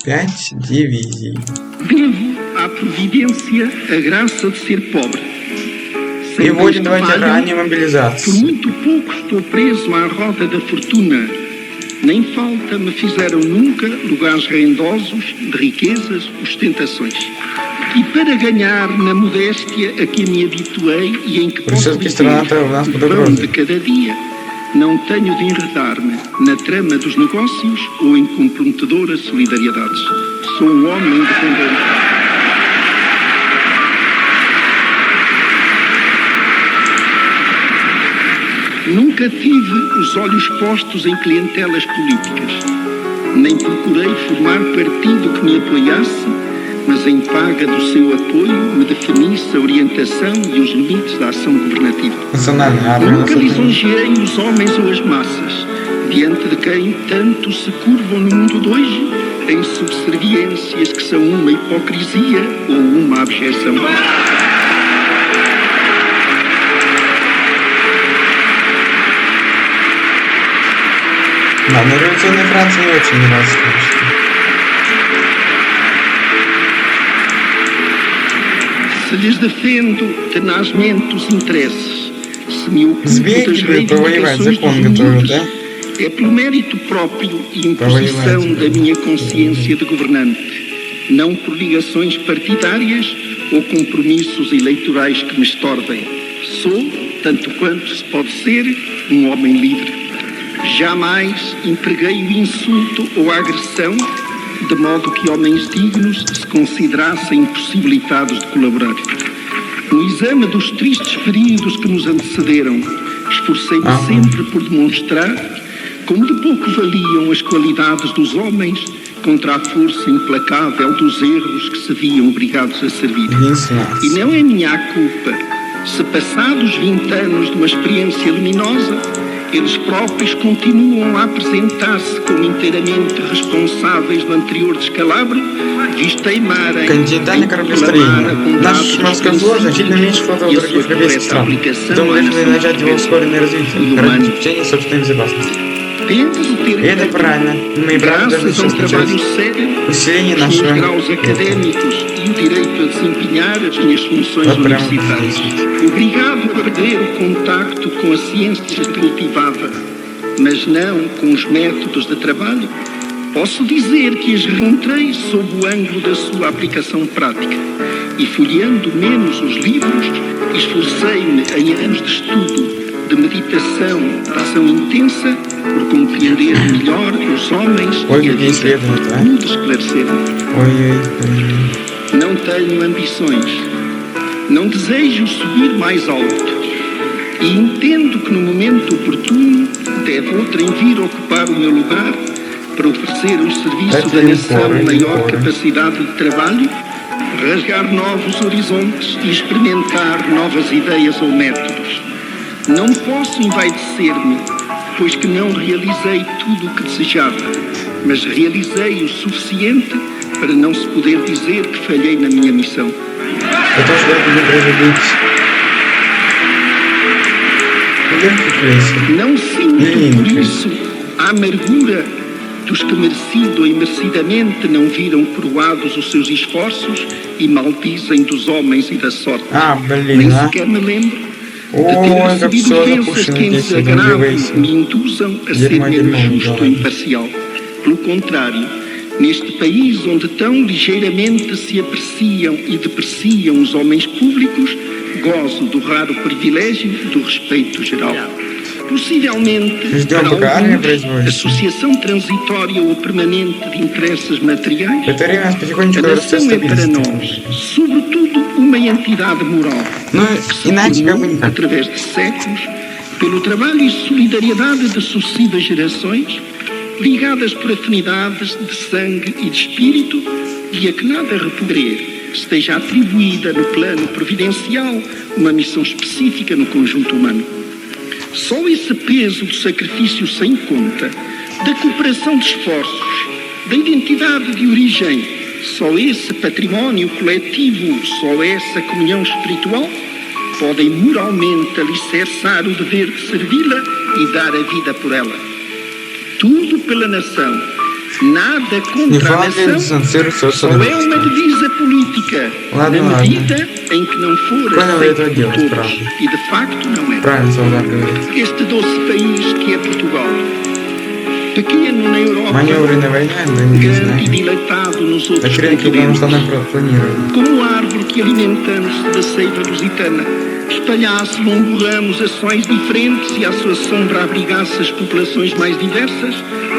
S1: 5 дивизий. 5 дивизий.
S2: Devo à providência a graça de ser pobre.
S1: И вводим давайте раннюю
S2: Por
S1: мобилизацию.
S2: muito pouco estou preso à roda da fortuna. Nem falta me fizeram nunca lugares rendosos de riquezas, ostentações. E para ganhar na modéstia a que me habituei e em que
S1: Por isso
S2: posso
S1: que
S2: viver
S1: estará o nosso
S2: o pão
S1: poderoso.
S2: de cada dia, não tenho de enredar-me na trama dos negócios ou em comprometedoras solidariedades. Sou um homem independente. Nunca tive os olhos postos em clientelas políticas, nem procurei formar partido que me apoiasse, mas em paga do seu apoio me definisse a orientação e os limites da ação governativa. Nunca lisonjeei os homens ou as massas, diante de quem tanto se curvam no mundo de hoje em subserviências que são uma hipocrisia ou uma abjeção.
S1: Да, но революционная Франция не очень нравится, конечно.
S2: Se lhes defendo tenazmente os interesses, se me ocupo das reivindicações dos muitos, é pelo mérito próprio e imposição da minha consciência de governante, não por ligações partidárias ou compromissos eleitorais que me estordem. Sou, tanto quanto se pode ser, um homem livre. Jamais empreguei o insulto ou a agressão, de modo que homens dignos se considerassem impossibilitados de colaborar. No exame dos tristes períodos que nos antecederam, esforcei-me sempre por demonstrar como de pouco valiam as qualidades dos homens contra a força implacável dos erros que se viam obrigados a servir. E não é minha culpa se, passados 20 anos de uma experiência luminosa, eles próprios continuam a apresentar-se como inteiramente responsáveis do anterior descalabro, visto teimarem
S1: Континентальное кораблестроение. Наш морской флот значительно меньше флота других европейских стран. Поэтому мы должны начать его ускоренное развитие ради обеспечения собственной безопасности. И это правильно. Мы и правда должны сейчас начать усиление нашего
S2: e o direito a desempenhar as minhas funções universitárias. Obrigado a perder o contacto com a ciência cultivada, mas não com os métodos de trabalho, posso dizer que as encontrei sob o ângulo da sua aplicação prática. E folheando menos os livros, esforcei-me em anos de estudo, de meditação, de ação intensa, por compreender melhor os homens e a vida, pude esclarecer-me. Não tenho ambições, não desejo subir mais alto e entendo que no momento oportuno deve outrem vir ocupar o meu lugar para oferecer ao serviço da nação maior capacidade de trabalho, rasgar novos horizontes e experimentar novas ideias ou métodos. Não posso envaidecer-me, pois que não realizei tudo o que desejava, mas realizei o suficiente para não se poder dizer que falhei na minha missão. Não sinto por isso a amargura dos que merecido ou imerecidamente não viram coroados os seus esforços e maldizem dos homens e da sorte. Nem sequer me lembro de ter recebido ofensas que em desagravo me induzam a ser menos justo e imparcial. Pelo contrário, neste país onde tão ligeiramente se apreciam e depreciam os homens públicos, gozo do raro privilégio do respeito geral. Possivelmente, para alguns, associação transitória ou permanente de interesses materiais, a nação é para nós, sobretudo, uma entidade moral que se formou, através de séculos, pelo trabalho e solidariedade de sucessivas gerações, ligadas por afinidades de sangue e de espírito, e a que nada repuder esteja atribuída no plano providencial uma missão específica no conjunto humano. Só esse peso do sacrifício sem conta, da cooperação de esforços, da identidade de origem, só esse património coletivo, só essa comunhão espiritual, podem moralmente alicerçar o dever de servi-la e dar a vida por ela. Tudo pela nação, nada contra a nação, só é uma divisa política, na medida em que não for aceita por todos, e de facto não é. Este doce país que é Portugal, pequeno na Europa, grande e dilatado nos outros continentes, como árvore que alimentando-se da seiva lusitana, espalhasse longo ramos ações diferentes e à sua sombra abrigasse as populações mais diversas,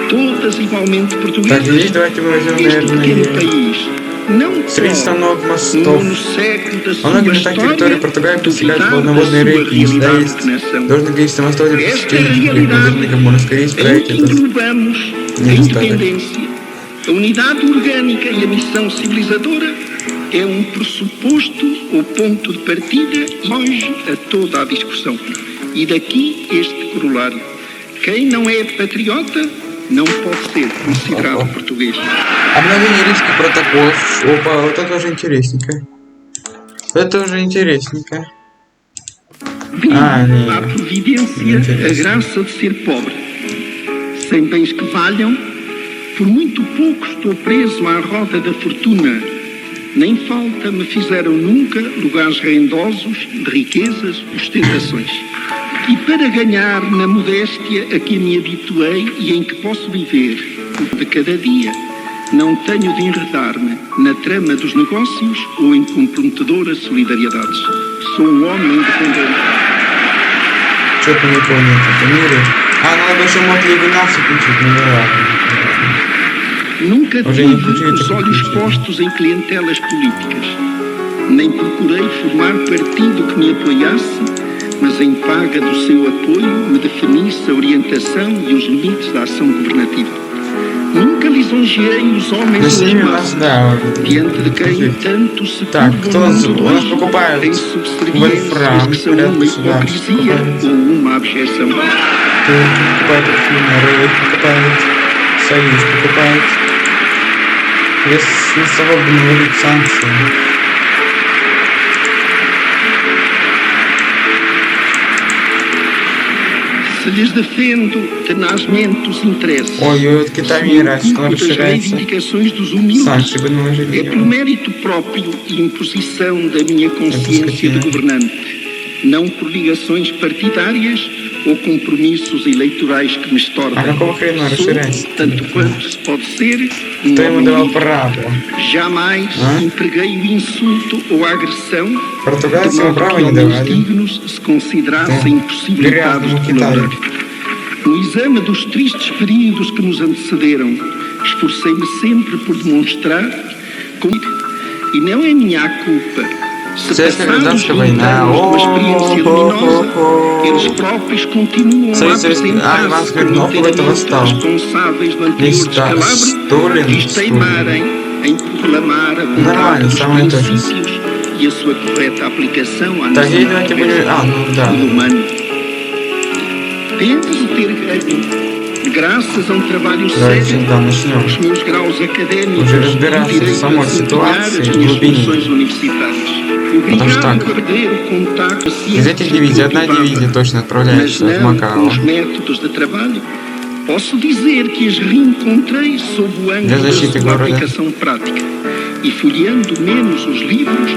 S2: todas igualmente portuguesas. Este pequeno país, não só no nono século da sua história, duvidava da sua realidade de nação. Esta é a realidade em que englobamos a independência, A unidade orgânica e a missão civilizadora é um pressuposto ou ponto de partida longe a toda a discussão. E daqui este corolário. Quem não é patriota não pode ser considerado português.
S1: Обновление римских протоколов. Опа, это тоже интересненько. Это уже интересненько.
S2: Vive
S1: nem.
S2: à providência a graça de ser pobre. Sem bens que valham, por muito pouco estou preso à roda da fortuna. Nem falta me fizeram nunca lugares rendosos de riquezas e ostentações. E para ganhar na modéstia a que me habituei e em que posso viver de cada dia, não tenho de enredar-me na trama dos negócios ou em comprometedoras solidariedades. Sou um homem independente.
S1: Что-то не понял, это мире. Надо еще Motley Crue включить, ну ладно.
S2: Nunca
S1: Hoje em
S2: tive
S1: dia
S2: os
S1: tem
S2: olhos
S1: que
S2: postos em clientelas políticas. Nem procurei formar partido que me apoiasse, mas em paga do seu apoio me definisse a orientação e os limites da ação governativa. Nunca lisonjeei os homens
S1: Да с
S2: das
S1: ними нас,
S2: massas,
S1: да.
S2: diante de quem tanto se
S1: Так,
S2: curvam
S1: кто
S2: no
S1: нас
S2: mundo
S1: у нас
S2: hoje
S1: покупает?
S2: em subserviências
S1: Вольфрам,
S2: que são
S1: порядка
S2: uma
S1: сюда.
S2: hipocrisia
S1: Покупает.
S2: ou uma abjeção.
S1: Покупает Рейд, покупает Союз, покупает. Если свободно вводить санкции.
S2: Se lhes defendo tenazmente os interesses,
S1: Ой, вот Китай
S2: sob
S1: мне
S2: o
S1: нравится, что он
S2: culto das
S1: расширяется.
S2: reivindicações dos humildes,
S1: Санкции бы
S2: é
S1: наложили.
S2: pelo mérito próprio e imposição da minha consciência de governante, não por ligações partidárias ou compromissos eleitorais que me estorvam.
S1: какого хрена
S2: Sou,
S1: расширяется?
S2: tanto quanto se pode ser,
S1: Кто ему
S2: homem
S1: давал
S2: livre.
S1: право?
S2: Jamais empreguei o insulto ou a agressão,
S1: Португальцы
S2: de
S1: ему
S2: modo
S1: права
S2: que
S1: не
S2: homens
S1: давали.
S2: dignos se considerassem impossibilitados de
S1: Грязный
S2: colaborar.
S1: Китай.
S2: No exame dos tristes períodos que nos antecederam, esforcei-me sempre por demonstrar como... E não é minha culpa. Se
S1: Честно,
S2: passados
S1: гражданская
S2: 20
S1: война.
S2: anos de uma experiência luminosa,
S1: О-хо-хо-хо.
S2: eles próprios continuam a
S1: Союз Советских- Иван
S2: apresentar-se como
S1: Смирнов в это восстал.
S2: responsáveis do anterior
S1: Está
S2: descalabro
S1: Столин,
S2: e teimarem em proclamar a contrário dos
S1: самое то же.
S2: princípios e a sua correta aplicação à
S1: Так,
S2: nação
S1: давайте будем... ну да.
S2: do humano. Penso ter ganho, graças a um trabalho
S1: Давайте,
S2: sério,
S1: да, начнем.
S2: os meus graus académicos
S1: Уже
S2: e o
S1: разбираться в
S2: direito
S1: самой
S2: a desempenhar
S1: ситуации,
S2: as
S1: в
S2: minhas
S1: глубине.
S2: funções universitárias.
S1: Потому что
S2: Obrigado
S1: так,
S2: a perder o contato
S1: из этих дивизий одна дивизия точно
S2: mas
S1: отправляется в
S2: não com
S1: Макао.
S2: os métodos de trabalho. Posso dizer que as reencontrei sob o ângulo da
S1: защиты
S2: sua
S1: города.
S2: aplicação prática. E folheando menos os livros,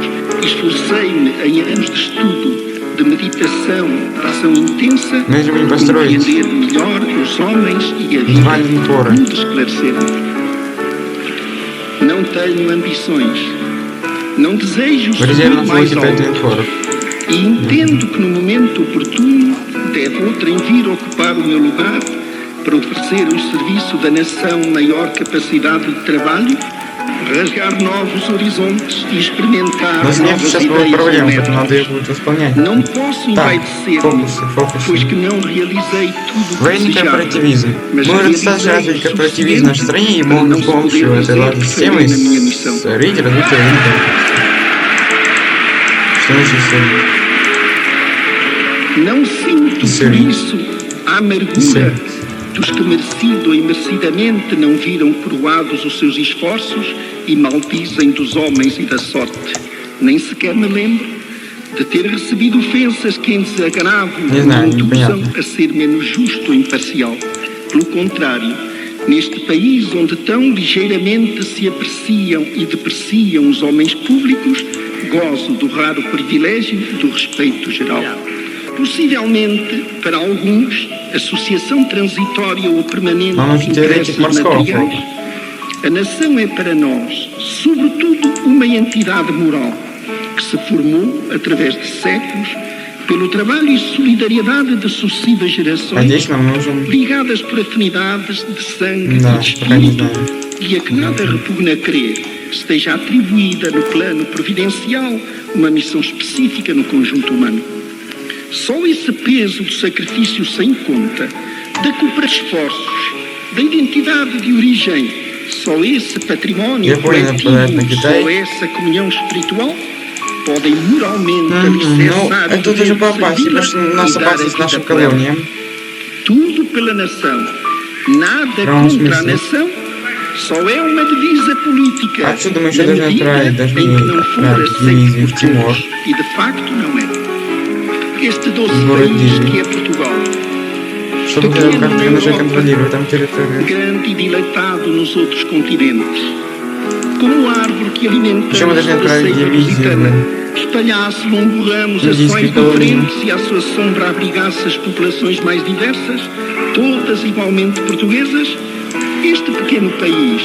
S2: esforcei-me em anos de estudo, de meditação, de ação intensa,
S1: Мы же будем построить
S2: compreender melhor os homens e a vida,
S1: два линкора.
S2: tudo esclarecer. Não tenho ambições, não desejo
S1: В резервном
S2: subir mais
S1: флоте 5
S2: alto.
S1: линкоров.
S2: E entendo que no momento oportuno deve outrem vir ocupar o meu lugar para oferecer ao serviço da nação maior capacidade de trabalho, rasgar novos horizontes e experimentar
S1: Но с нефтью
S2: novas
S1: сейчас будут
S2: ideias ou
S1: проблемы, поэтому надо ее
S2: métodos.
S1: будет восполнять.
S2: Não posso
S1: Так,
S2: envaidecer-me,
S1: фокусы,
S2: pois
S1: фокусы.
S2: que não realizei tudo o que
S1: Военный
S2: desejava.
S1: корпоративизм.
S2: Mas
S1: Мы уже достаточно
S2: realizei
S1: развить
S2: o
S1: корпоративизм в нашей стране и
S2: suficiente
S1: можем
S2: para
S1: с
S2: não se
S1: помощью
S2: poder
S1: этой
S2: dizer
S1: важной
S2: que
S1: системы
S2: falhei na minha missão.
S1: сварить и развить рынка. Что значит сегодня?
S2: Não sinto por
S1: Sim.
S2: isso a amargura
S1: Sim.
S2: dos que merecido ou imerecidamente não viram coroados os seus esforços e maldizem dos homens e da sorte. Nem sequer me lembro de ter recebido ofensas que em desagravo
S1: Не знаю,
S2: me induzam
S1: непонятно.
S2: a ser menos justo ou imparcial. Pelo contrário, neste país onde tão ligeiramente se apreciam e depreciam os homens públicos, gozo do raro privilégio do respeito geral. Possivelmente, para alguns, associação transitória ou permanente
S1: Vamos
S2: de
S1: ter
S2: interesses
S1: aqui Marcos.
S2: materiais, a nação é para nós, sobretudo, uma entidade moral que se formou, através de séculos, pelo trabalho e solidariedade de sucessivas gerações,
S1: Надеюсь, нам нужен...
S2: ligadas por afinidades de sangue
S1: Да,
S2: e de
S1: пока не
S2: espírito,
S1: знаю.
S2: e a que nada repugna crer que esteja atribuída no plano providencial uma missão específica no conjunto humano. Só esse peso do sacrifício sem conta, da cooperação de esforços, da identidade de origem, Só esse património
S1: Япония нападает на
S2: coletivo,
S1: Китай.
S2: só essa comunhão espiritual podem moralmente
S1: Ну,
S2: alicerçar o
S1: это тоже
S2: dever de
S1: попасть,
S2: servi-la
S1: потому что у нас
S2: e dar a
S1: опасность
S2: vida
S1: нашим
S2: por ela.
S1: колониям.
S2: Tudo pela nação, nada
S1: Qual é o
S2: contra a
S1: смысл?
S2: nação, só é uma divisa política.
S1: Отсюда мы еще
S2: na
S1: должны
S2: medida
S1: отправить даже
S2: em que não for
S1: отправить
S2: aceito
S1: дивизию
S2: por
S1: в Тимор.
S2: todos, e de facto não é. Este doce
S1: Город
S2: país
S1: Диви.
S2: que é Portugal,
S1: Чтобы как-то начать контролировать там территорию.
S2: grande e dilatado nos outros continentes, como árvore que alimenta
S1: Еще мы должны
S2: a
S1: отправить
S2: seiva
S1: дивизию
S2: lusitana, espalhasse longo ramos
S1: Indícios
S2: ações
S1: coloniais.
S2: diferentes e à sua sombra abrigasse as populações mais diversas, todas igualmente portuguesas. Este pequeno país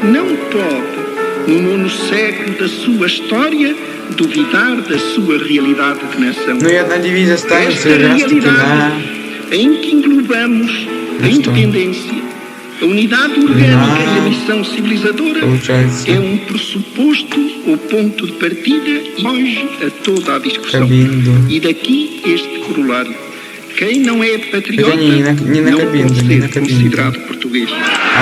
S2: não pode, no nono século da sua história, duvidar da sua realidade de nação.
S1: Ну и одна дивизия останется
S2: Esta
S1: как раз таки на...
S2: realidade em que englobamos a
S1: Isto.
S2: independência, a unidade orgânica e a missão civilizadora,
S1: Получается,
S2: é um pressuposto ou ponto de partida e hoje a toda a discussão.
S1: Cabindu.
S2: E daqui este corolário. Quem não é patriota
S1: Это не на
S2: não
S1: Cabинду,
S2: pode
S1: не
S2: ser
S1: на Cabинду.
S2: considerado português.
S1: А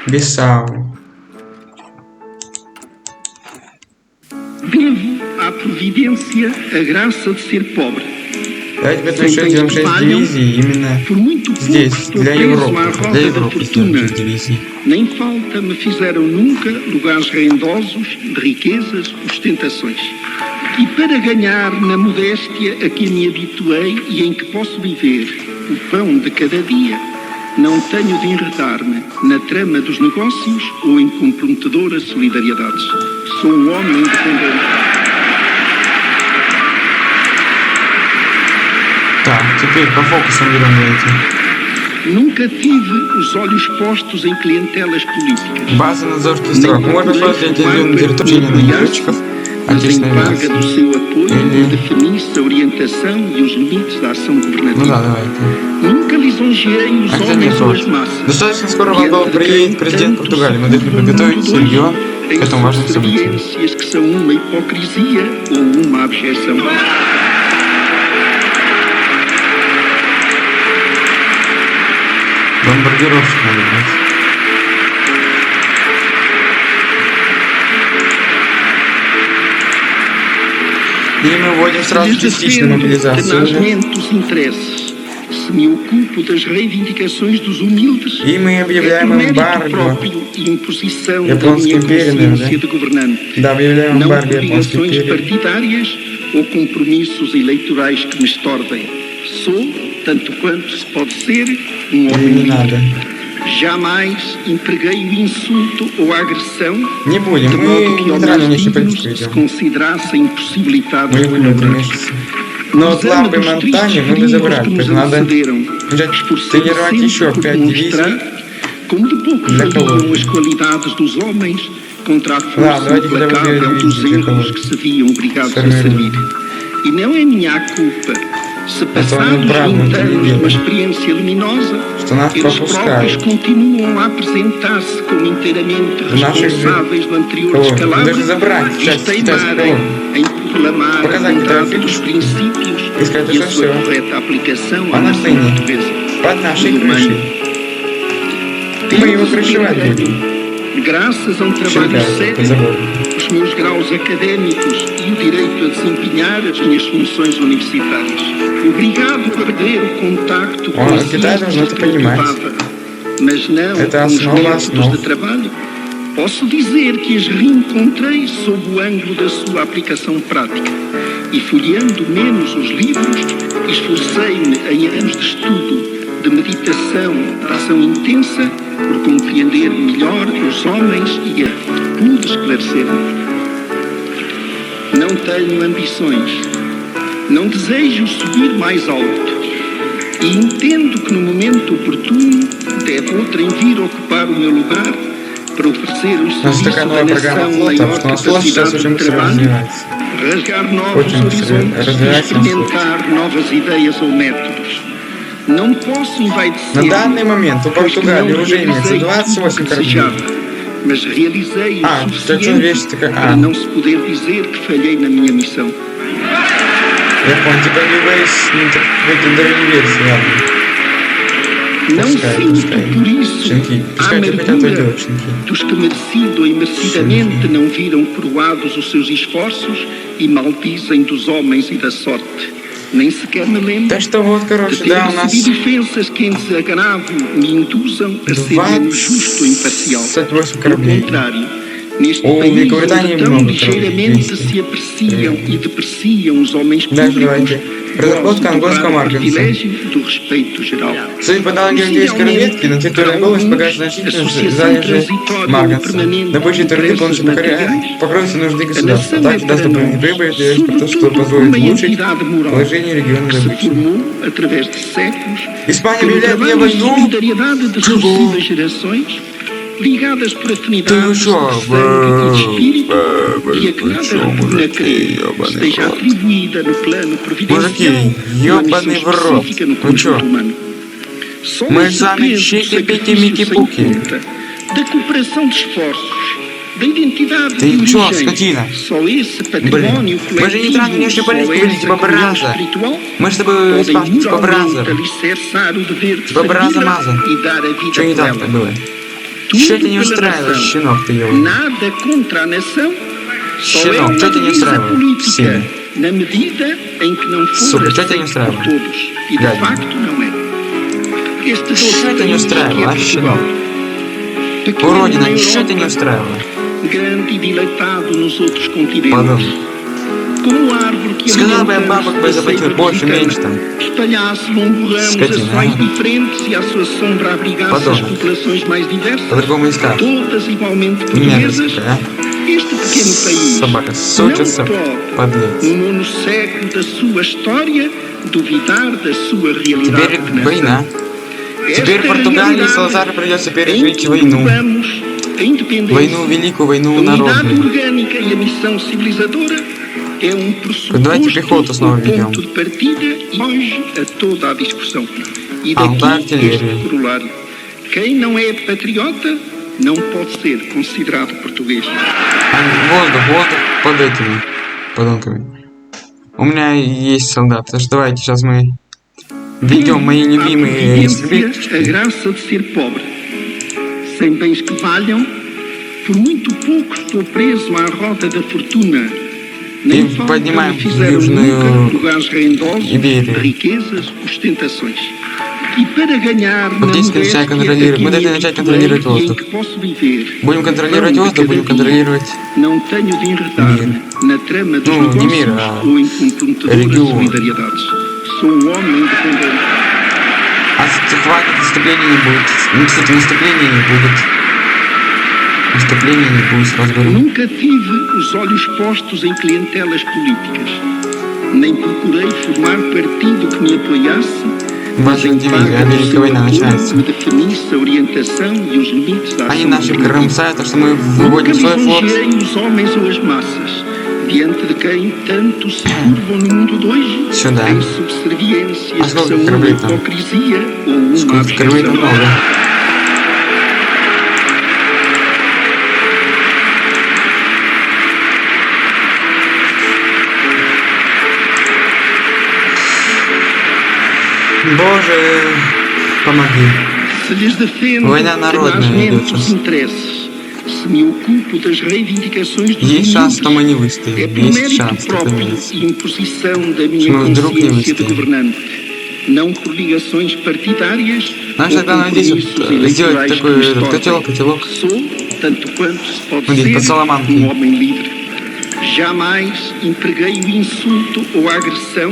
S1: на Бисау.
S2: Devo à providência a graça de ser pobre.
S1: Давайте поэтому еще сделаем 6 дивизий именно
S2: Por muito pouco
S1: здесь,
S2: estou
S1: для
S2: preso
S1: Европы.
S2: à
S1: Для
S2: roda da
S1: Европы сделаем
S2: fortuna.
S1: 6 дивизий.
S2: Nem falta me fizeram nunca lugares rendosos de riquezas, ostentações. E para ganhar na modéstia a que me habituei e em que posso viver o pão de cada dia, não tenho de enredar-me na trama dos negócios ou em comprometedoras solidariedades. Sou um homem independente.
S1: Так, теперь по фокусам берем эти.
S2: Nunca tive os olhos postos em clientelas políticas.
S1: База надзорки строк. Можно создать отдельную территорию наемщиков
S2: Mas em
S1: отечественной
S2: paga
S1: власти.
S2: do seu apoio,
S1: Ele-
S2: definisse a orientação e os limites da ação
S1: Ну да,
S2: governativa.
S1: давайте.
S2: Nunca lisonjeei os
S1: А хотя
S2: homens
S1: нет,
S2: ou as
S1: тоже.
S2: massas.
S1: Достаточно скоро
S2: diante
S1: Молдова
S2: de
S1: приедет
S2: quem
S1: президент
S2: tanto
S1: Португалии. Мы
S2: se
S1: должны
S2: confunde
S1: подготовить
S2: hoje
S1: регион к
S2: em
S1: этому важному событию.
S2: subserviências que são uma hipocrisia ou uma abjeção.
S1: Бомбардировщик надо брать. И мы вводим сразу
S2: Se
S1: частичную
S2: defendo
S1: мобилизацию уже.
S2: tenazmente os interesses, se me ocupo das reivindicações dos humildes,
S1: И мы
S2: é
S1: объявляем
S2: por mérito
S1: эмбарго.
S2: próprio e imposição da
S1: Японской
S2: minha
S1: империи, наверное,
S2: consciência de governante.
S1: Да, объявляем
S2: Não
S1: эмбарго
S2: por
S1: японской
S2: ligações
S1: империи.
S2: partidárias ou compromissos eleitorais que me estordem. Sou, tanto quanto se pode ser, um
S1: И
S2: homem
S1: не
S2: livre.
S1: надо.
S2: Jamais empreguei o insulto ou a agressão,
S1: Не будем.
S2: de
S1: Мы
S2: modo que
S1: нейтрально
S2: homens
S1: внешней
S2: dignos
S1: политику
S2: se
S1: идем.
S2: considerassem impossibilitados
S1: Мы
S2: de
S1: не будем
S2: colaborar.
S1: вмешиваться. Но вот
S2: Usando
S1: лапы
S2: dos
S1: Монтани мы бы
S2: tristes
S1: забрали.
S2: que
S1: То
S2: nos
S1: есть надо
S2: antecederam,
S1: начать
S2: esforçando
S1: тренировать
S2: sempre
S1: еще
S2: por
S1: 5
S2: demonstrar
S1: дивизий.
S2: como de pouco
S1: Для
S2: valiam
S1: кого?
S2: as qualidades dos homens contra a força
S1: давайте хотя бы
S2: implacável
S1: 2
S2: dos
S1: дивизии для
S2: erros
S1: кого?
S2: que se viam obrigados a
S1: Сформируем.
S2: servir. E não é minha culpa se passados
S1: правильно
S2: 20 anos de
S1: определили.
S2: uma experiência luminosa,
S1: Что нас
S2: eles próprios
S1: пропускают.
S2: continuam a apresentar-se como inteiramente
S1: Наших же
S2: responsáveis do anterior
S1: колоний.
S2: descalabro
S1: Даже забрать
S2: e
S1: часть китайских
S2: teimarem
S1: колоний.
S2: em proclamar a
S1: Показать
S2: bondade
S1: Китаю
S2: dos princípios
S1: и сказать,
S2: e a
S1: что
S2: sua
S1: все
S2: correta aplicação
S1: А
S2: à
S1: на
S2: nação
S1: сцене.
S2: portuguesa.
S1: Под нашей
S2: E humana.
S1: крышей. Мы его крышевать будем.
S2: Graças a um trabalho
S1: Всегда это
S2: sério,
S1: забор.
S2: os meus graus académicos e o direito a desempenhar as minhas funções universitárias. Obrigado a perder o contacto com
S1: Ó,
S2: a
S1: Китай должен это
S2: ciência
S1: понимать.
S2: privada, mas não
S1: Это
S2: com os
S1: основа
S2: métodos
S1: основ.
S2: de trabalho. Posso dizer que as reencontrei sob o ângulo da sua aplicação prática e, folheando menos os livros, esforcei-me em anos de estudo, de meditação, de ação intensa, por compreender melhor os homens e a pude esclarecer-me. Não tenho ambições, não desejo subir mais alto e entendo que no momento oportuno deve outrem vir ocupar o meu lugar para oferecer o
S1: У нас
S2: serviço
S1: такая
S2: da
S1: новая программа
S2: nação
S1: флота,
S2: maior
S1: что у нас флот сейчас
S2: capacidade
S1: очень
S2: de
S1: быстро
S2: trabalho,
S1: развивается.
S2: rasgar novos
S1: Очень быстро
S2: horizontes e
S1: развивается наш флот.
S2: experimentar novas ideias ou métodos. Não posso envaidecer.
S1: На данный момент у
S2: pois que
S1: Португалии
S2: não
S1: уже имеется
S2: realizei
S1: 28
S2: tudo o que
S1: кораблей.
S2: desejava, mas realizei o
S1: Ah,
S2: suficiente
S1: вещь такая.
S2: para não se poder dizer que falhei na minha missão.
S1: Я понял, типа New Base, ну, так, в этой древней версии, ладно.
S2: Não sinto por isso
S1: Щенки.
S2: a
S1: Пускай что хотят, то и
S2: amargura
S1: делают, щенки.
S2: dos que merecido e merecidamente não viram coroados os seus esforços e maldizem dos homens e da sorte. Nem sequer me lembro
S1: Так что вот,
S2: de
S1: короче,
S2: ter
S1: да, у нас
S2: recebido ofensas que em desagravo me induzam a ser menos justo e imparcial.
S1: 28
S2: Pelo
S1: кораблей.
S2: contrário, neste
S1: Ou
S2: país
S1: Великобритании
S2: onde tão
S1: много
S2: ligeiramente
S1: кораблей,
S2: se apreciam e depreciam os homens
S1: Дальше
S2: públicos,
S1: давайте. Разработка английского маркетинга.
S2: privilégio do respeito geral.
S1: Судя по данным геологической разведки, на территории Анголы пока значительно залежи марганца. Добыча труды полностью покроется нужды государства. Также даст дополнительные прибыли для экспорта, что позволит улучшить положение региона
S2: Que se
S1: добычи.
S2: formou através de séculos
S1: Испания
S2: pelo
S1: объявляет мне
S2: trabalho de
S1: войну.
S2: solidariedade de sucessivas gerações, ligadas por afinidades de
S3: chô,
S2: sangue e de espírito, e a que nada repugna que esteja atribuída no plano providencial
S3: Мужики,
S2: uma missão
S3: ёбаный в рот.
S2: específica no
S3: Вы чё?
S2: conjunto humano. Só
S3: Мы
S2: esse
S3: сами
S2: peso do
S3: чики-пики-мики-пуки.
S2: sacrifício sem conta, da cooperação de esforços, da identidade
S3: Ты
S2: de
S3: чё,
S2: origem,
S3: скотина?
S2: só esse património
S3: мы же не тронем внешнюю
S2: coletivo,
S3: политику,
S2: só
S3: блин,
S2: essa
S3: типа
S2: comunhão
S3: Браза.
S2: espiritual,
S3: Мы с тобой
S2: podem
S3: спрашиваем, типа
S2: moralmente
S3: Браза.
S2: alicerçar o dever de
S3: Типа Браза
S2: servi-la
S3: Маза.
S2: e dar a vida
S3: Что не
S2: por
S3: так-то
S2: ela.
S3: было?
S2: Tudo
S3: Что тебя не
S2: pela
S3: устраивает,
S2: nação.
S3: щенок ты ебаный?
S2: Nada contra a nação, só é
S3: Щенок,
S2: uma
S3: что тебя не
S2: divisa
S3: устраивает?
S2: política,
S3: Сильно.
S2: na medida em que não for
S3: Сука, что тебя не
S2: aceito por
S3: устраивает?
S2: todos. E de
S3: Гадина.
S2: facto não é. Este doce
S3: Что тебя не
S2: país
S3: устраивало,
S2: que é
S3: а,
S2: Portugal,
S3: щенок?
S2: pequeno
S3: Уродина,
S2: na
S3: что тебя не
S2: Europa,
S3: устраивало?
S2: grande e dilatado nos outros
S3: Подумай.
S2: continentes. Como árvore que
S3: Сказала бы я
S2: alimenta
S3: бабок бы заплатил больше, меньше там.
S2: espalhasse longo ramos
S3: Скотина,
S2: ações
S3: а?
S2: diferentes e à sua sombra abrigasse as
S3: Подонок.
S2: populações mais diversas,
S3: По-другому не скажешь.
S2: todas igualmente
S3: Мерзко,
S2: portuguesas,
S3: а?
S2: este pequeno país
S3: Собака,
S2: não
S3: сучится,
S2: pode,
S3: подлец.
S2: no nono século da sua história, duvidar da sua realidade
S3: Теперь
S2: de nação.
S3: война. Теперь
S2: Esta
S3: Португалии
S2: realidade
S3: Салазару придется
S2: em
S3: пережить
S2: que
S3: войну.
S2: cultivamos a independência,
S3: Войну, великую войну
S2: a unidade
S3: народную.
S2: orgânica e a missão civilizadora é
S3: Давайте
S2: pressuposto
S3: пехоту снова
S2: ou
S3: ведем.
S2: ponto de partida e hoje a toda a discussão. E
S3: Ah,
S2: daqui
S3: da artilharia.
S2: este corolário. Quem não é patriota não pode ser considerado português.
S3: Воздух под этими подонками. У меня есть солдат, так что давайте сейчас мы ведем мои
S2: À
S3: любимые
S2: providência, a graça de ser pobre, sem bens que valham, por muito pouco estou preso à roda da fortuna. Nem
S3: E
S2: falta
S3: поднимаем
S2: me fizeram
S3: Южную
S2: nunca lugares rendosos,
S3: Иберию.
S2: riquezas, ostentações. E para ganhar na
S3: Фактически начать
S2: modéstia
S3: контролировать. Мы
S2: que
S3: должны
S2: me
S3: начать
S2: habituei
S3: контролировать
S2: e em
S3: воздух.
S2: que posso viver,
S3: Будем контролировать
S2: pão de
S3: воздух, будем
S2: cada dia,
S3: контролировать.
S2: não tenho de enredar-me na trama dos
S3: Ну, не
S2: negócios
S3: мир, а
S2: ou em comprometedoras
S3: регион.
S2: solidariedades. Sou um homem independente.
S3: А хватит, наступления не будет. Ну, кстати, наступления не будет. Наступления не будет, сразу говорю.
S2: Nunca tive os olhos postos em clientelas políticas, nem procurei formar partido que me apoiasse, mas
S3: Ваша
S2: em
S3: дивизия,
S2: paga do
S3: Великая
S2: seu
S3: война
S2: apoio
S3: начинается.
S2: me definisse a orientação e os limites da
S3: Они
S2: ação
S3: наши
S2: política.
S3: кромсают, так что мы
S2: Nunca
S3: выводим свой флот.
S2: lisonjeei os homens ou as massas, diante de quem tanto se curvam no mundo de hoje,
S3: Сюда.
S2: em subserviências
S3: А
S2: que
S3: сколько
S2: são uma
S3: кораблей там?
S2: hipocrisia ou uma
S3: Сколько кораблей там
S2: abjeção.
S3: много. Боже, помоги.
S2: Se lhes defendo
S3: Война народная
S2: tenazmente
S3: идет
S2: os
S3: сейчас.
S2: interesses, se me ocupo das reivindicações dos
S3: Есть шанс,
S2: humildes,
S3: что мы не
S2: é
S3: выстоим.
S2: por
S3: Есть
S2: mérito
S3: шанс, так
S2: próprio
S3: имеется.
S2: e imposição da minha
S3: Что мы вдруг не
S2: consciência de
S3: выстоим.
S2: governante, não por ligações partidárias
S3: Нам
S2: ou
S3: тогда надо здесь
S2: compromissos
S3: вот сделать
S2: eleitorais
S3: такой
S2: que me
S3: этот
S2: estorvem.
S3: котелок.
S2: Sou, tanto quanto se pode
S3: Onde? Para
S2: ser,
S3: Salamanca.
S2: homem livre. Jamais empreguei o insulto ou a agressão,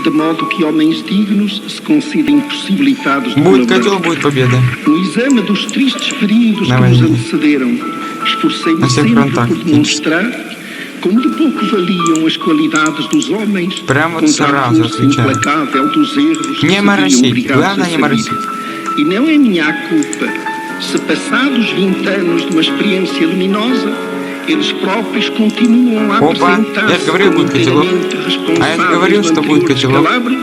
S2: de modo que homens dignos se considerem impossibilitados de
S3: Будет
S2: colaborar.
S3: котел, будет победа.
S2: No exame dos tristes períodos
S3: Na
S2: que nos
S3: verdade.
S2: antecederam, esforcei-me
S3: Mas sempre
S2: sempre
S3: pronto,
S2: por
S3: tá,
S2: demonstrar como de pouco valiam as qualidades dos homens
S3: Прямо вот
S2: contra a
S3: сразу
S2: força
S3: отвечаю.
S2: implacável dos erros que
S3: Не
S2: se viam
S3: моросить,
S2: obrigados
S3: главное
S2: a
S3: не
S2: seguir.
S3: моросить.
S2: E não é minha culpa se, passados 20 anos de uma experiência luminosa, eles próprios continuam a
S3: Опа, я
S2: apresentar-se
S3: же говорил,
S2: como
S3: будет котелок.
S2: inteiramente
S3: А я же
S2: responsáveis
S3: говорил,
S2: do
S3: что будет
S2: anterior
S3: котелок.
S2: descalabro,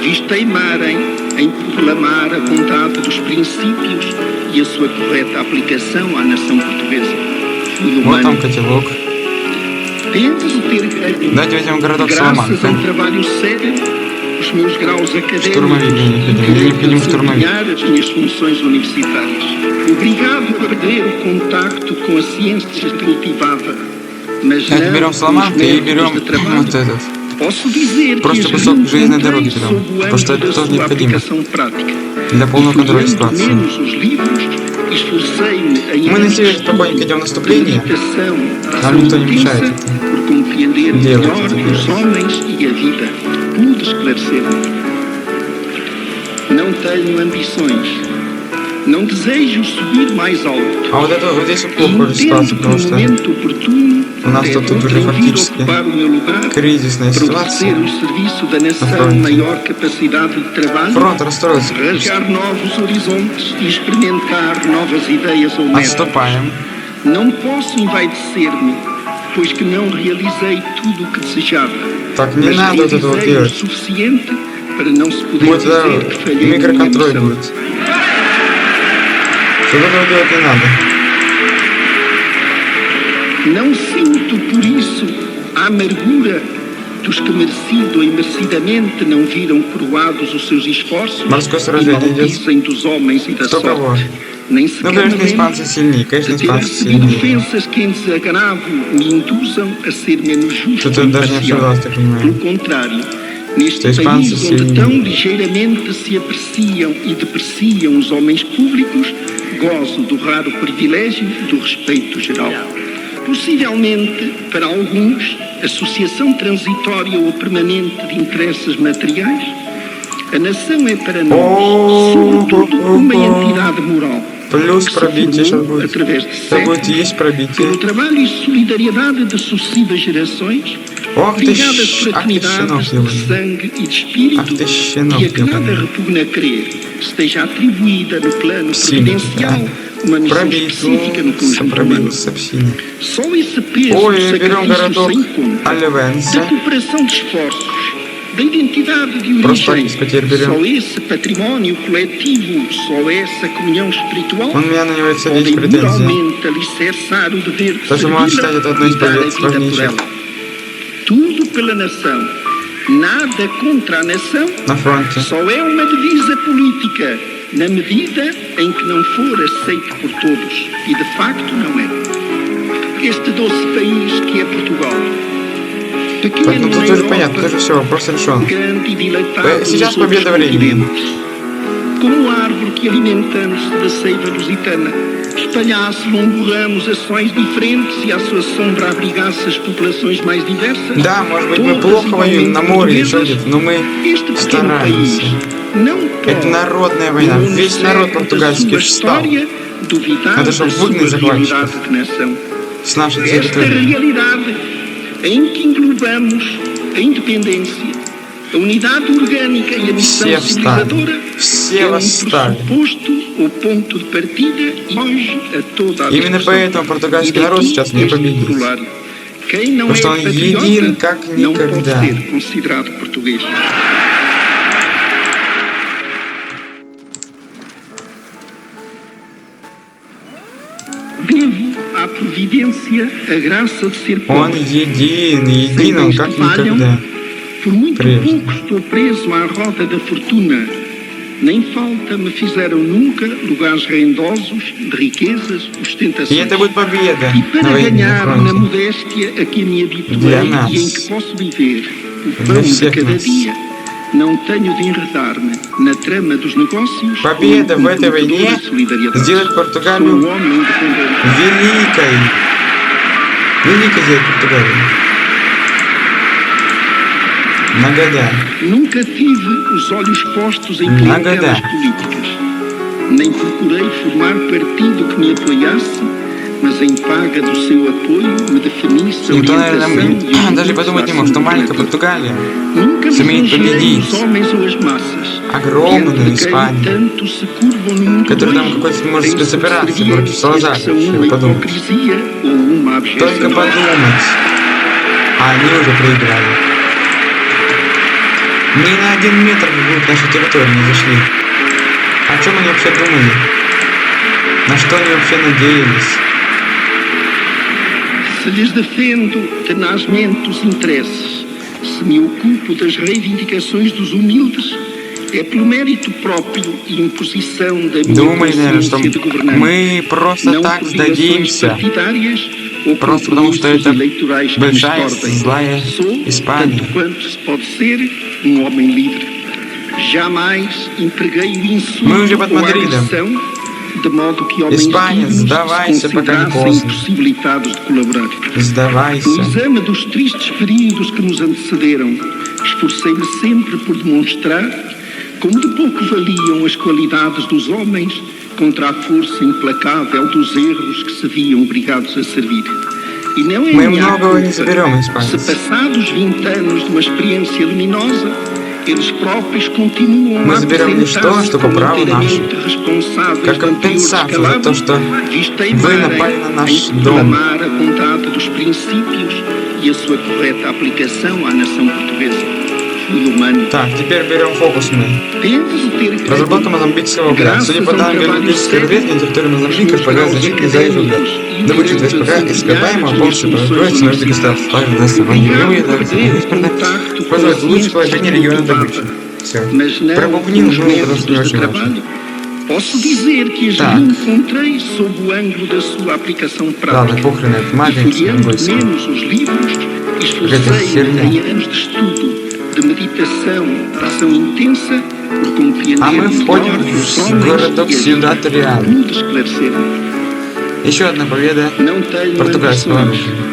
S2: visto teimarem em proclamar a vontade dos princípios e a sua correta aplicação à nação portuguesa. Fui
S3: Вот там
S2: humano.
S3: котелок.
S2: Penso ter ganho,
S3: Давайте возьмем городок
S2: graças a
S3: Саламанка.
S2: um trabalho sério, os meus graus académicos
S3: Штурмовик необходим
S2: e
S3: штурмовик.
S2: desempenhar as minhas funções universitárias. Obrigado a perder o contacto com a ciência cultivada, mas
S3: Так,
S2: não
S3: берем
S2: com os
S3: саламанку и
S2: métodos
S3: берем
S2: de trabalho.
S3: вот этот.
S2: Posso dizer que
S3: Просто
S2: as
S3: кусок железной дороги
S2: reencontrei
S3: берем,
S2: sob o
S3: потому что
S2: ângulo
S3: это
S2: da
S3: тоже
S2: sua
S3: необходимо
S2: aplicação prática.
S3: для полного контроля
S2: Estudando
S3: ситуации.
S2: menos os livros, esforcei-me em
S3: Мы на север спокойненько идем в наступление, нам никто не мешает это.
S2: por compreender
S3: Делать
S2: melhor
S3: это,
S2: os
S3: делать.
S2: homens e a vida. Pude esclarecer-me. Não tenho ambições. Não desejo subir mais alto.
S3: А вот это вот здесь вот
S2: E
S3: плохо уже ситуация,
S2: entendo que
S3: потому
S2: no
S3: что
S2: momento oportuno
S3: у нас тут
S2: devo
S3: уже
S2: vir
S3: фактически
S2: ocupar o meu lugar
S3: кризисная
S2: para oferecer
S3: ситуация.
S2: o serviço da nação
S3: fronte.
S2: maior capacidade de trabalho,
S3: Фронт расстроился.
S2: rasgar novos horizontes e experimentar novas ideias ou metas.
S3: Отступаем.
S2: Não posso envaidecer-me, pois que não realizei tudo o que desejava.
S3: Так, не
S2: Mas
S3: надо вот это вот
S2: realizei o
S3: делать.
S2: suficiente para não se poder
S3: Вот это
S2: dizer que falhei na minha
S3: микроконтроль
S2: missão.
S3: будет. Что этого делать не надо.
S2: Não sinto por isso a amargura dos que merecido ou imerecidamente não viram coroados os seus esforços
S3: Морское
S2: e
S3: сражение идет.
S2: maldizem dos homens e da
S3: Кто кого?
S2: sorte. Nem
S3: Ну,
S2: sequer me
S3: конечно,
S2: lembro
S3: испанцы сильнее. Конечно,
S2: de ter
S3: испанцы
S2: recebido
S3: сильнее.
S2: ofensas que em desagravo me induzam a ser menos justo
S3: Что-то
S2: e
S3: даже не
S2: imparcial.
S3: обсуждалось, так
S2: Pelo
S3: понимаю.
S2: contrário, neste
S3: Estes
S2: país
S3: espantos
S2: onde
S3: sim.
S2: tão ligeiramente se apreciam e depreciam os homens públicos, gozo do raro privilégio do respeito geral. Possivelmente, para alguns, associação transitória ou permanente de interesses materiais, a nação é para nós, sobretudo, uma entidade moral.
S3: Плюс
S2: que se
S3: пробитие сейчас
S2: formou
S3: будет.
S2: através de
S3: Сейчас будет
S2: séculos,
S3: есть пробитие.
S2: pelo trabalho e solidariedade de sucessivas gerações,
S3: Ох ты,
S2: ligadas por
S3: ах ты, щенок
S2: afinidades de
S3: ебаный.
S2: sangue e de espírito,
S3: Ах ты, щенок
S2: e a que nada
S3: ебаный.
S2: repugna crer esteja atribuída no plano
S3: Sim,
S2: providencial uma missão
S3: Пробить,
S2: específica no conjunto humano.
S3: пробить с псиной.
S2: Só esse peso
S3: Ой,
S2: do
S3: берем городок
S2: sacrifício sem conta, da
S3: Аливенса.
S2: cooperação de esforços, da identidade de
S3: Просто
S2: origem,
S3: так, потерь берем.
S2: só esse património coletivo, só essa comunhão espiritual,
S3: Он меня на него и садить
S2: podem
S3: претензии.
S2: moralmente alicerçar o dever de
S3: Потому что можно считать
S2: servi-la
S3: это одной из
S2: e dar a
S3: побед
S2: vida por
S3: важнейших
S2: ela. Tudo pela nação, nada contra a nação,
S3: на фронте.
S2: só é uma divisa política na medida em que não for aceito por todos. E de facto não é. Este doce país que é Portugal,
S3: Так,
S2: pequeno
S3: ну тут
S2: na
S3: уже
S2: Europa,
S3: понятно, тоже все, вопрос решен.
S2: grande e dilatado
S3: Сейчас
S2: nos
S3: победа
S2: outros
S3: времени.
S2: continentes, como a árvore que alimentando-se da seiva lusitana espalhasse longos ramos ações diferentes e à sua sombra abrigasse as populações mais diversas.
S3: Да, может быть, мы
S2: todas
S3: плохо воюем на
S2: igualmente
S3: море или еще
S2: portuguesas,
S3: где-то, но мы
S2: este pequeno país
S3: стараемся.
S2: não
S3: Это
S2: pode,
S3: народная война.
S2: no
S3: Весь народ
S2: século da
S3: португальский
S2: sua
S3: встал
S2: história, duvidar
S3: Надо,
S2: da
S3: чтобы
S2: sua
S3: выгнать захватчиков.
S2: realidade de nação.
S3: с нашей
S2: Esta
S3: территории.
S2: realidade em que englobamos a independência, a unidade orgânica e a missão
S3: Все встали.
S2: civilizadora
S3: Все
S2: é
S3: восстали.
S2: pressuposto ou ponto de partida e hoje a toda a
S3: Именно
S2: discussão.
S3: поэтому португальский
S2: E
S3: народ
S2: daqui
S3: сейчас не
S2: este
S3: победит.
S2: corolário. Quem não
S3: Потому что он
S2: é patriota
S3: един как
S2: não pode
S3: никогда.
S2: ser considerado português. Devo à providência a graça de ser
S3: Он
S2: pobre.
S3: един, он как никогда.
S2: Por muito
S3: Preso.
S2: pouco estou preso à roda da fortuna. Nem falta me fizeram nunca lugares rendosos de riquezas,
S3: И
S2: ostentações.
S3: это будет победа
S2: E
S3: на
S2: para
S3: войне, на
S2: ganhar na
S3: фронте.
S2: modéstia a que me habituei
S3: Для нас.
S2: e em que posso viver o
S3: Для
S2: pão de
S3: всех
S2: cada
S3: нас.
S2: dia, não tenho de enredar-me na trama dos negócios
S3: Победа
S2: ou
S3: в этой войне
S2: computadora de solidariedade.
S3: сделает
S2: Sou
S3: Португалию
S2: um homem independente.
S3: великой. Великой сделает Португалию. Нагода.
S2: Nunca tive os olhos postos em
S3: Nagada.
S2: clientelas políticas. Nem procurei formar partido que me apoiasse, mas em paga do seu apoio me definisse a
S3: Никто,
S2: orientação
S3: наверное,
S2: e o
S3: даже подумать не мог, что маленькая Португалия,
S2: Nunca me
S3: сумеет
S2: congelei
S3: победить
S2: os homens ou as massas,
S3: огромную
S2: diante de quem
S3: Испанию,
S2: tanto se curvam no mundo
S3: которая там
S2: hoje,
S3: какой-то может
S2: em
S3: спецоперации
S2: subserviência,
S3: против Салазара.
S2: são uma
S3: Подумать.
S2: hipocrisia ou uma
S3: Только
S2: abjeção.
S3: подумать. А они уже проиграли. Ни на 1 метр вглубь нашей территории не зашли. О чем они вообще думали? На что они вообще надеялись?
S2: Se lhes defendo tenazmente os interesses, se se me ocupo das reivindicações dos humildes, é pelo mérito próprio e imposição da minha
S3: Думай, наверное, что
S2: consciência de governante.
S3: мы просто
S2: Não
S3: так
S2: por direções
S3: сдадимся.
S2: partidárias ou
S3: Просто потому, что
S2: compromissos
S3: это
S2: eleitorais que
S3: большая,
S2: nos tordem.
S3: злая
S2: Sou,
S3: Испания.
S2: tanto quanto se pode ser, um homem livre. Jamais empreguei o insulto
S3: Мы уже под
S2: ou a
S3: Мадридом.
S2: agressão, de modo que homens
S3: Испанец,
S2: dignos se
S3: сдавайся, пока не
S2: considerassem
S3: поздно.
S2: impossibilitados de colaborar. No
S3: Сдавайся.
S2: exame dos tristes períodos que nos antecederam, esforcei-me sempre por demonstrar como de pouco valiam as qualidades dos homens contra a força implacável dos erros que se viam obrigados a servir. E não é
S3: Мы
S2: minha
S3: многого не
S2: culpa
S3: соберем,
S2: se
S3: испанец.
S2: passados 20 anos de uma experiência luminosa, eles próprios continuam
S3: Мы
S2: a
S3: заберем лишь то,
S2: apresentar-se
S3: что по
S2: como
S3: праву
S2: inteiramente responsáveis
S3: Как
S2: de anteriores
S3: компенсацию за то,
S2: descalabros,
S3: что
S2: visto
S3: вы напали на наш
S2: em
S3: дом.
S2: proclamar a bondade dos princípios e a sua correta aplicação à nação portuguesa. Fui humano.
S3: Так, теперь берем фокус мы.
S2: Penso ter
S3: Разработка мозамбикского угля. Судя по данным геологической разведки, на территории Мозамбика располагается значительный залежь угля. Добыча ВСПК ископаемого полностью производится на государств. Также даст внимание позволит улучшить положение региона добычи. Все.
S2: Mas não
S3: Про бубнину
S2: os
S3: мы просто не
S2: métodos de
S3: очень важно.
S2: trabalho. Posso dizer que as
S3: Так.
S2: encontrei sob o ângulo da sua aplicação
S3: Ладно,
S2: prática.
S3: похрен, это
S2: E
S3: маленький,
S2: folheando
S3: бойся.
S2: menos os livros,
S3: Какая-то
S2: esforcei
S3: херня.
S2: em anos de estudo, de meditação, de ação intensa, por compreender
S3: А мы входим
S2: melhor os
S3: в
S2: homens
S3: городок
S2: e as
S3: Сьюдад Реаль.
S2: tudo esclarecer-me.
S3: Еще одна победа
S2: Não tenho
S3: португальского
S2: ambições.
S3: оружия.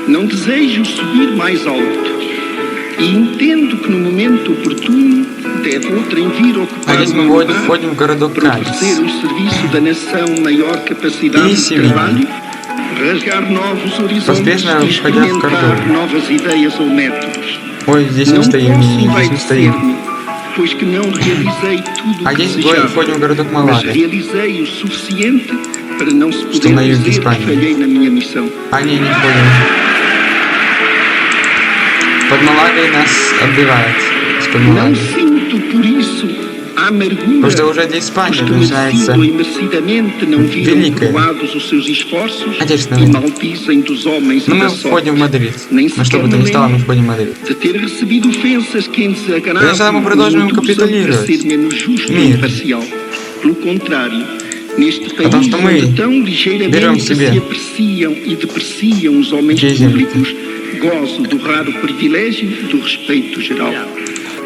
S2: Não desejo subir mais alto. E entendo que no momento oportuno deve outrem vir
S3: А
S2: ocupar
S3: здесь
S2: o
S3: мы
S2: meu lugar
S3: входим в городок
S2: para
S3: Калис.
S2: oferecer ao serviço da nação maior capacidade
S3: E
S2: de
S3: Sevilha.
S2: trabalho, rasgar novos horizontes
S3: Поспешно
S2: e
S3: входя в
S2: experimentar
S3: Кордову.
S2: novas ideias ou métodos.
S3: Ой, здесь не
S2: Não
S3: стоим,
S2: posso
S3: здесь не стоим.
S2: envaidecer-me, pois que não realizei tudo o
S3: А
S2: que
S3: здесь
S2: desejava,
S3: входим в городок
S2: mas
S3: Малага.
S2: realizei o suficiente para não se
S3: Что
S2: poder
S3: на юге
S2: dizer que
S3: Испании.
S2: falhei na minha missão.
S3: А не входим. Под Малагой нас отбивают. Из-под
S2: Não
S3: Малаги.
S2: sinto por isso a amargura
S3: Потому что уже для Испании
S2: os que
S3: начинается
S2: merecido e merecidamente não viram
S3: великая
S2: provados os seus esforços
S3: Отечественная
S2: e
S3: война.
S2: maldizem dos homens
S3: Но
S2: e
S3: мы
S2: da sorte,
S3: входим в Мадрид.
S2: Nem
S3: Но что бы то ни стало, мы входим в Мадрид.
S2: de ter recebido ofensas que em desagravo
S3: Конечно, мы продолжим
S2: não usam
S3: капитулировать.
S2: para ser menos justo e
S3: Мир.
S2: imparcial. Pelo contrário, neste país
S3: Потому что мы
S2: onde tão
S3: берем
S2: ligeiramente
S3: себе
S2: se apreciam e depreciam os homens
S3: Aqui, gente.
S2: públicos, gozo do raro privilégio do respeito geral.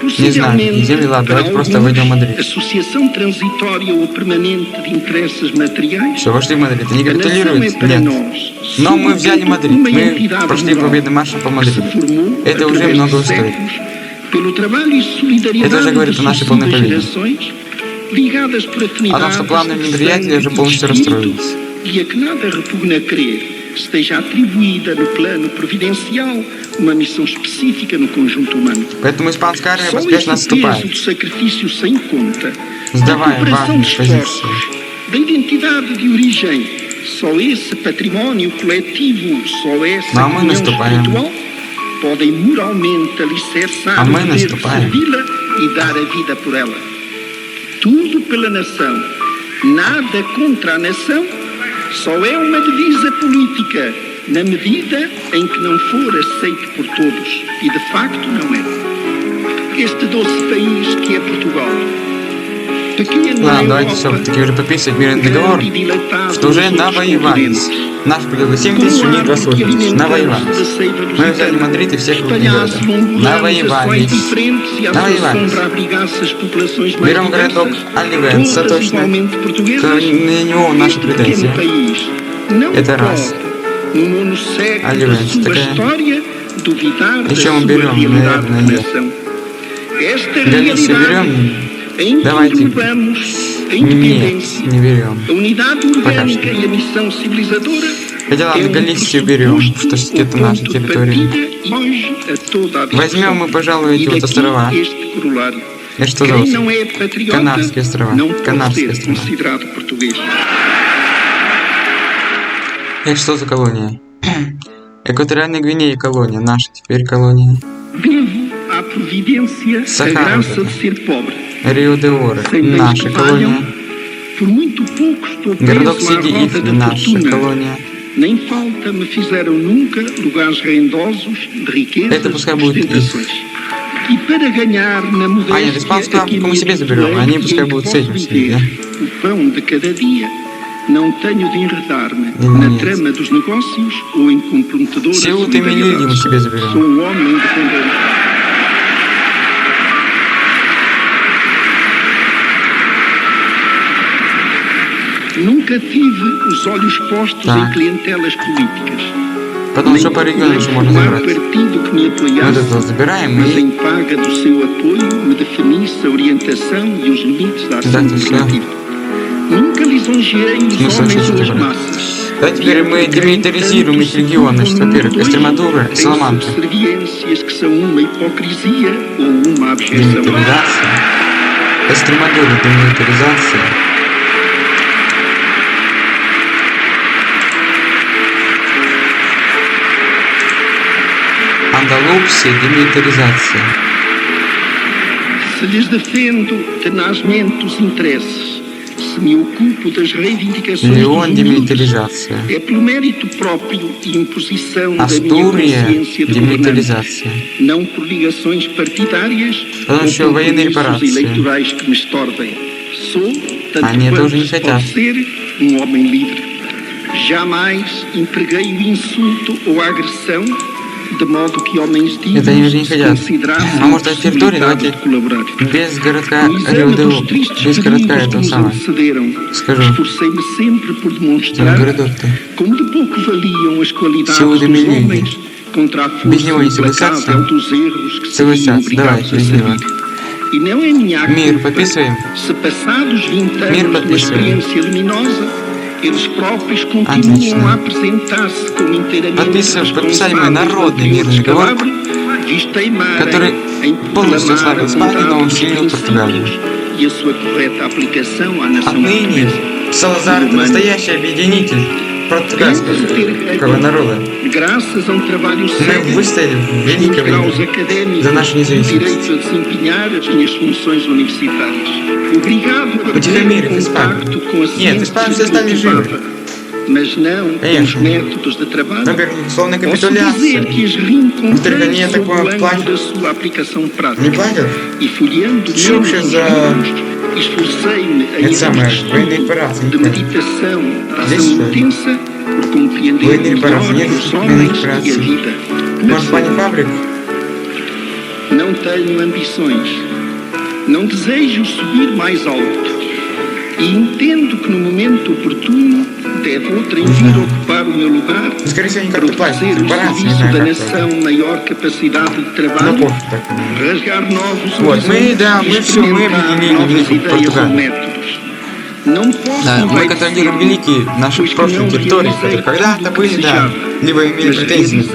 S3: Не знаю, земли, ладно, давайте просто войдем в Мадрид.
S2: Associação transitória ou permanente de interesses materiais.
S3: Все, вошли в Мадрид. Они
S2: A nação é
S3: капитулируют?
S2: para
S3: Нет.
S2: nós
S3: Но мы взяли Мадрид.
S2: uma
S3: Мы
S2: entidade
S3: прошли
S2: moral
S3: победным маршем по
S2: que se
S3: Мадриду.
S2: formou
S3: Это уже
S2: através
S3: много
S2: de
S3: стоит.
S2: séculos pelo trabalho e solidariedade
S3: Это уже говорит
S2: de
S3: о нашей полной
S2: sucessivas
S3: победе.
S2: gerações, ligadas por
S3: О том, что планы
S2: afinidades de
S3: мероприятия
S2: sangue
S3: уже
S2: e de
S3: полностью
S2: espírito,
S3: расстроились.
S2: e a que nada repugna crer esteja atribuída no plano providencial uma missão específica no conjunto humano.
S3: Поэтому испанская армия
S2: Só
S3: поспешно
S2: esse peso
S3: отступает.
S2: do sacrifício sem conta, da
S3: Сдавая
S2: cooperação
S3: важные
S2: de
S3: позиции.
S2: esforços, da identidade de origem, só esse património coletivo, só essa
S3: Não, mas
S2: união
S3: наступаем.
S2: espiritual podem moralmente alicerçar
S3: А
S2: o
S3: мы
S2: dever de
S3: наступаем.
S2: servi-la e dar a vida por ela. Tudo pela nação, nada contra a nação, só é uma divisa política, na medida em que não for aceito por todos, e de facto não é. Este doce país que é Portugal, pequeno na
S3: Ладно, давайте
S2: Europa,
S3: все-таки уже подписывать мирный договор,
S2: grande e dilatado
S3: что уже
S2: nos outros
S3: навоевались.
S2: continentes.
S3: Наш предел 7 тысяч, у них 28 тысяч. Навоевались. Мы взяли Мадрид и все крупные города. Навоевались. Навоевались. Берем городок Оливенса, точно. На него наши претензии. Это раз. Оливенса такая. Еще мы берем, наверное, Галисию берем? Давайте. Нет, не берем.
S2: A unidade orgânica e a missão civilizadora
S3: Хотя ладно, Галисию берем, что все-таки это наша территория. Возьмем мы, пожалуй, эти вот острова. Это что за остров? Канарские острова. Канарские острова. Это что за колония? Экваториальная Гвинея колония. Наша теперь колония. Сахара. Рио-де-Оре. Наша колония. Городок Сиди Ифни. Наша колония.
S2: Nem falta me fizeram nunca lugares rendosos de riquezas
S1: Это пускай
S2: e
S1: будет их.
S2: ostentações. E para ganhar na
S1: А, нет, испанскую
S2: modéstia aquilo
S1: como себе заберем,
S2: que
S1: они пускай
S2: em que
S1: будут с
S2: posso
S1: этим сидеть, да?
S2: viver o pão de cada dia, não tenho de enredar-me
S1: Нет.
S2: na trama dos negócios ou em comprometedora
S1: Всю ты миллионы мы себе
S2: Sou
S1: заберем.
S2: um homem independente. Nunca tive os olhos postos
S1: Tá.
S2: em clientelas políticas.
S1: Потому
S2: Nem
S1: что по региону еще можно
S2: formar
S1: забрать.
S2: partido que me
S1: Мы
S2: apoiasse,
S1: это забираем
S2: mas
S1: и
S2: em paga do seu apoio me definisse a orientação e os limites da ação
S1: Да, ты всё.
S2: governativa. Nunca lisonjeei os
S1: Смысл
S2: homens
S1: чуть-чуть
S2: ou as
S1: забрать.
S2: massas.
S1: Да, теперь мы демилитаризируем их регионы, значит, во-первых, Экстремадура, Саламанка.
S2: Subserviências que são uma hipocrisia ou uma abjeção.
S1: Демилитаризация. Экстремадура, демилитаризация. Андалусия, демилитаризация.
S2: Se lhes defendo tenazmente os interesses, se me ocupo das reivindicações
S1: Леон,
S2: dos humildes,
S1: демилитаризация.
S2: é pelo mérito próprio e imposição da minha
S1: Астурия,
S2: consciência de governante,
S1: демилитаризация.
S2: não por ligações partidárias
S1: Потому
S2: ou
S1: что
S2: por
S1: военные
S2: compromissos
S1: репарации.
S2: eleitorais que me estordem. Sou, tanto
S1: Они
S2: quanto
S1: тоже не
S2: se
S1: хотят.
S2: pode ser, um homem livre. Jamais empreguei o insulto ou a agressão, de modo que homens
S1: Это они
S2: dignos
S1: уже не
S2: se
S1: хотят.
S2: considerassem
S1: А может, на территории
S2: impossibilitados
S1: давайте
S2: de colaborar.
S1: без городка
S2: No exame
S1: Рио-де-О,
S2: dos tristes
S1: без городка
S2: períodos que
S1: этого
S2: nos
S1: самого.
S2: antecederam,
S1: Скажу,
S2: esforcei-me sempre por
S1: там
S2: demonstrar
S1: городок-то.
S2: como de pouco valiam as qualidades
S1: Силу
S2: dos
S1: доминирования.
S2: homens contra a
S1: Без него
S2: força
S1: не
S2: implacável
S1: согласятся?
S2: dos erros que se
S1: Согласятся,
S2: viam obrigados
S1: давайте,
S2: a
S1: без него.
S2: servir. E não é minha
S1: Мир
S2: culpa
S1: подписываем.
S2: se passados 20
S1: Мир
S2: anos de uma
S1: подписываем.
S2: experiência luminosa, eles próprios continuam
S1: Отлично.
S2: a apresentar-se como inteiramente
S1: Подписали мы
S2: responsáveis
S1: народный
S2: pelo
S1: мирный
S2: anterior
S1: договор,
S2: descalabro, visto teimarem
S1: который
S2: em
S1: полностью
S2: proclamar
S1: ослабил
S2: a
S1: Испанию, но
S2: bondade dos
S1: усилил Португалию.
S2: princípios e a sua correta aplicação à nação
S1: Отныне
S2: portuguesa.
S1: Салазар — это настоящий объединитель португальского народа.
S2: Graças a um trabalho
S1: Мы
S2: sério,
S1: выстояли в великой
S2: graus
S1: войне
S2: académicos
S1: за нашу
S2: e
S1: независимость.
S2: direito a desempenhar as minhas funções universitárias. Obrigado a
S1: Утихомирив
S2: ter
S1: Испанию.
S2: contacto com a
S1: Нет,
S2: ciência
S1: Испанию
S2: que
S1: стали живы.
S2: cultivava, mas não com os
S1: Конечно.
S2: métodos de trabalho.
S1: Например, условная
S2: Posso dizer
S1: капитуляция.
S2: que as
S1: Во-вторых, они
S2: reencontrei sob
S1: такое
S2: o ângulo
S1: платят.
S2: da sua aplicação prática.
S1: Не платят?
S2: E folheando
S1: Что
S2: menos
S1: вообще
S2: os
S1: за
S2: livros, esforcei-me a
S1: это самое,
S2: ir
S1: военные репарации?
S2: de meditação,
S1: Здесь
S2: ação
S1: что ли?
S2: intensa por compreender
S1: Военные
S2: melhor
S1: репарации, нет
S2: os
S1: военных
S2: homens e a
S1: репараций.
S2: vida.
S1: Может, в плане фабрик?
S2: Não tenho ambições. Não desejo subir mais alto. E entendo que no momento oportuno deve outrem vir ocupar o meu lugar
S1: Скорее всего, они
S2: para
S1: как-то платят.
S2: oferecer o
S1: Репарации, не
S2: serviço
S1: знаю,
S2: da
S1: как это.
S2: nação maior capacidade de
S1: Ну,
S2: trabalho,
S1: пофиг так.
S2: rasgar novos
S1: Вот, мы,
S2: horizontes
S1: да,
S2: e
S1: мы всё, мы
S2: experimentar
S1: объединили
S2: novas
S1: Великую
S2: ideias ou
S1: Португалию.
S2: métodos. Não posso
S1: Да, мы контролируем великие наши прошлые территории, которые когда-то были, да, либо имели претензии.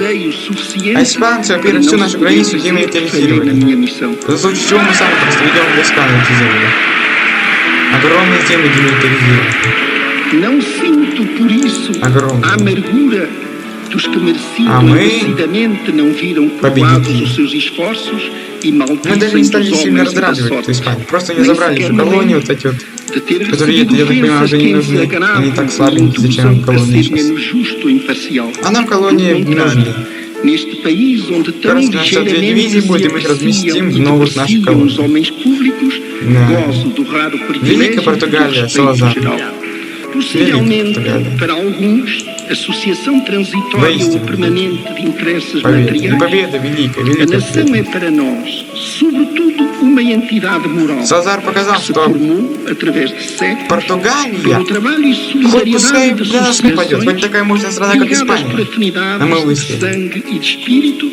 S1: А испанцы, во-первых, всю нашу границу демилитаризировали. В случае чего мы сами просто ведем в войска на эти земли. Огромные земли демилитаризировали.
S2: Não sinto por isso
S1: Огромные.
S2: a amargura dos que
S1: А мы
S2: merecidamente não viram provados
S1: победители.
S2: os seus esforços e
S1: Мы даже не
S2: maldizem
S1: стали
S2: dos
S1: сильно
S2: homens e da
S1: раздраживать эту
S2: sorte.
S1: Испанию. Просто не
S2: Nem
S1: забрали
S2: sequer
S1: всю
S2: me
S1: колонию,
S2: lembro
S1: вот эти вот,
S2: de ter
S1: которые,
S2: recebido
S1: я так понимаю,
S2: ofensas
S1: уже
S2: que
S1: не
S2: em
S1: нужны.
S2: desagravo
S1: Они так
S2: ou
S1: слабенькие, зачем
S2: intusam
S1: им
S2: para
S1: колонии
S2: ser
S1: сейчас?
S2: menos justo ou imparcial.
S1: А нам колонии не нужны.
S2: Neste país onde tão
S1: Раз у нас две
S2: ligeiramente
S1: дивизии
S2: se
S1: будет, и мы их разместим
S2: apreciam
S1: в
S2: e
S1: новых наших
S2: depreciam
S1: колониях.
S2: os homens públicos,
S1: Да.
S2: gozo do raro privilégio
S1: Великая
S2: do
S1: Португалия,
S2: respeito
S1: Салазар.
S2: geral. Possivelmente,
S1: Португалия.
S2: para alguns, a sucessão transitória ou
S1: Воистину.
S2: permanente de interesses
S1: Победа. Не
S2: materiais,
S1: победа, великая,
S2: a
S1: великая
S2: nação
S1: победа.
S2: é para nós, sobretudo, uma entidade moral
S1: Салазар показал,
S2: que se
S1: что
S2: formou através de séculos
S1: Португалия,
S2: pelo trabalho e
S1: хоть пускай
S2: solidariedade de
S1: для нас
S2: suas
S1: не пойдет, хоть
S2: nações,
S1: такая мощная страна, как
S2: ligadas por
S1: Испания.
S2: afinidades
S1: А мы
S2: de
S1: выстояли.
S2: sangue e de espírito,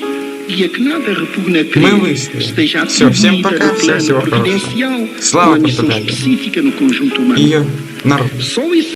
S2: e a que nada repugna
S1: Мы
S2: crer
S1: выстояли.
S2: esteja
S1: Всё, всем
S2: atribuída
S1: пока,
S2: no
S1: всем
S2: plano
S1: всего хорошего.
S2: providencial
S1: Слава
S2: uma missão
S1: Португалии.
S2: específica no conjunto humano.
S1: Ее народ.
S2: Só esse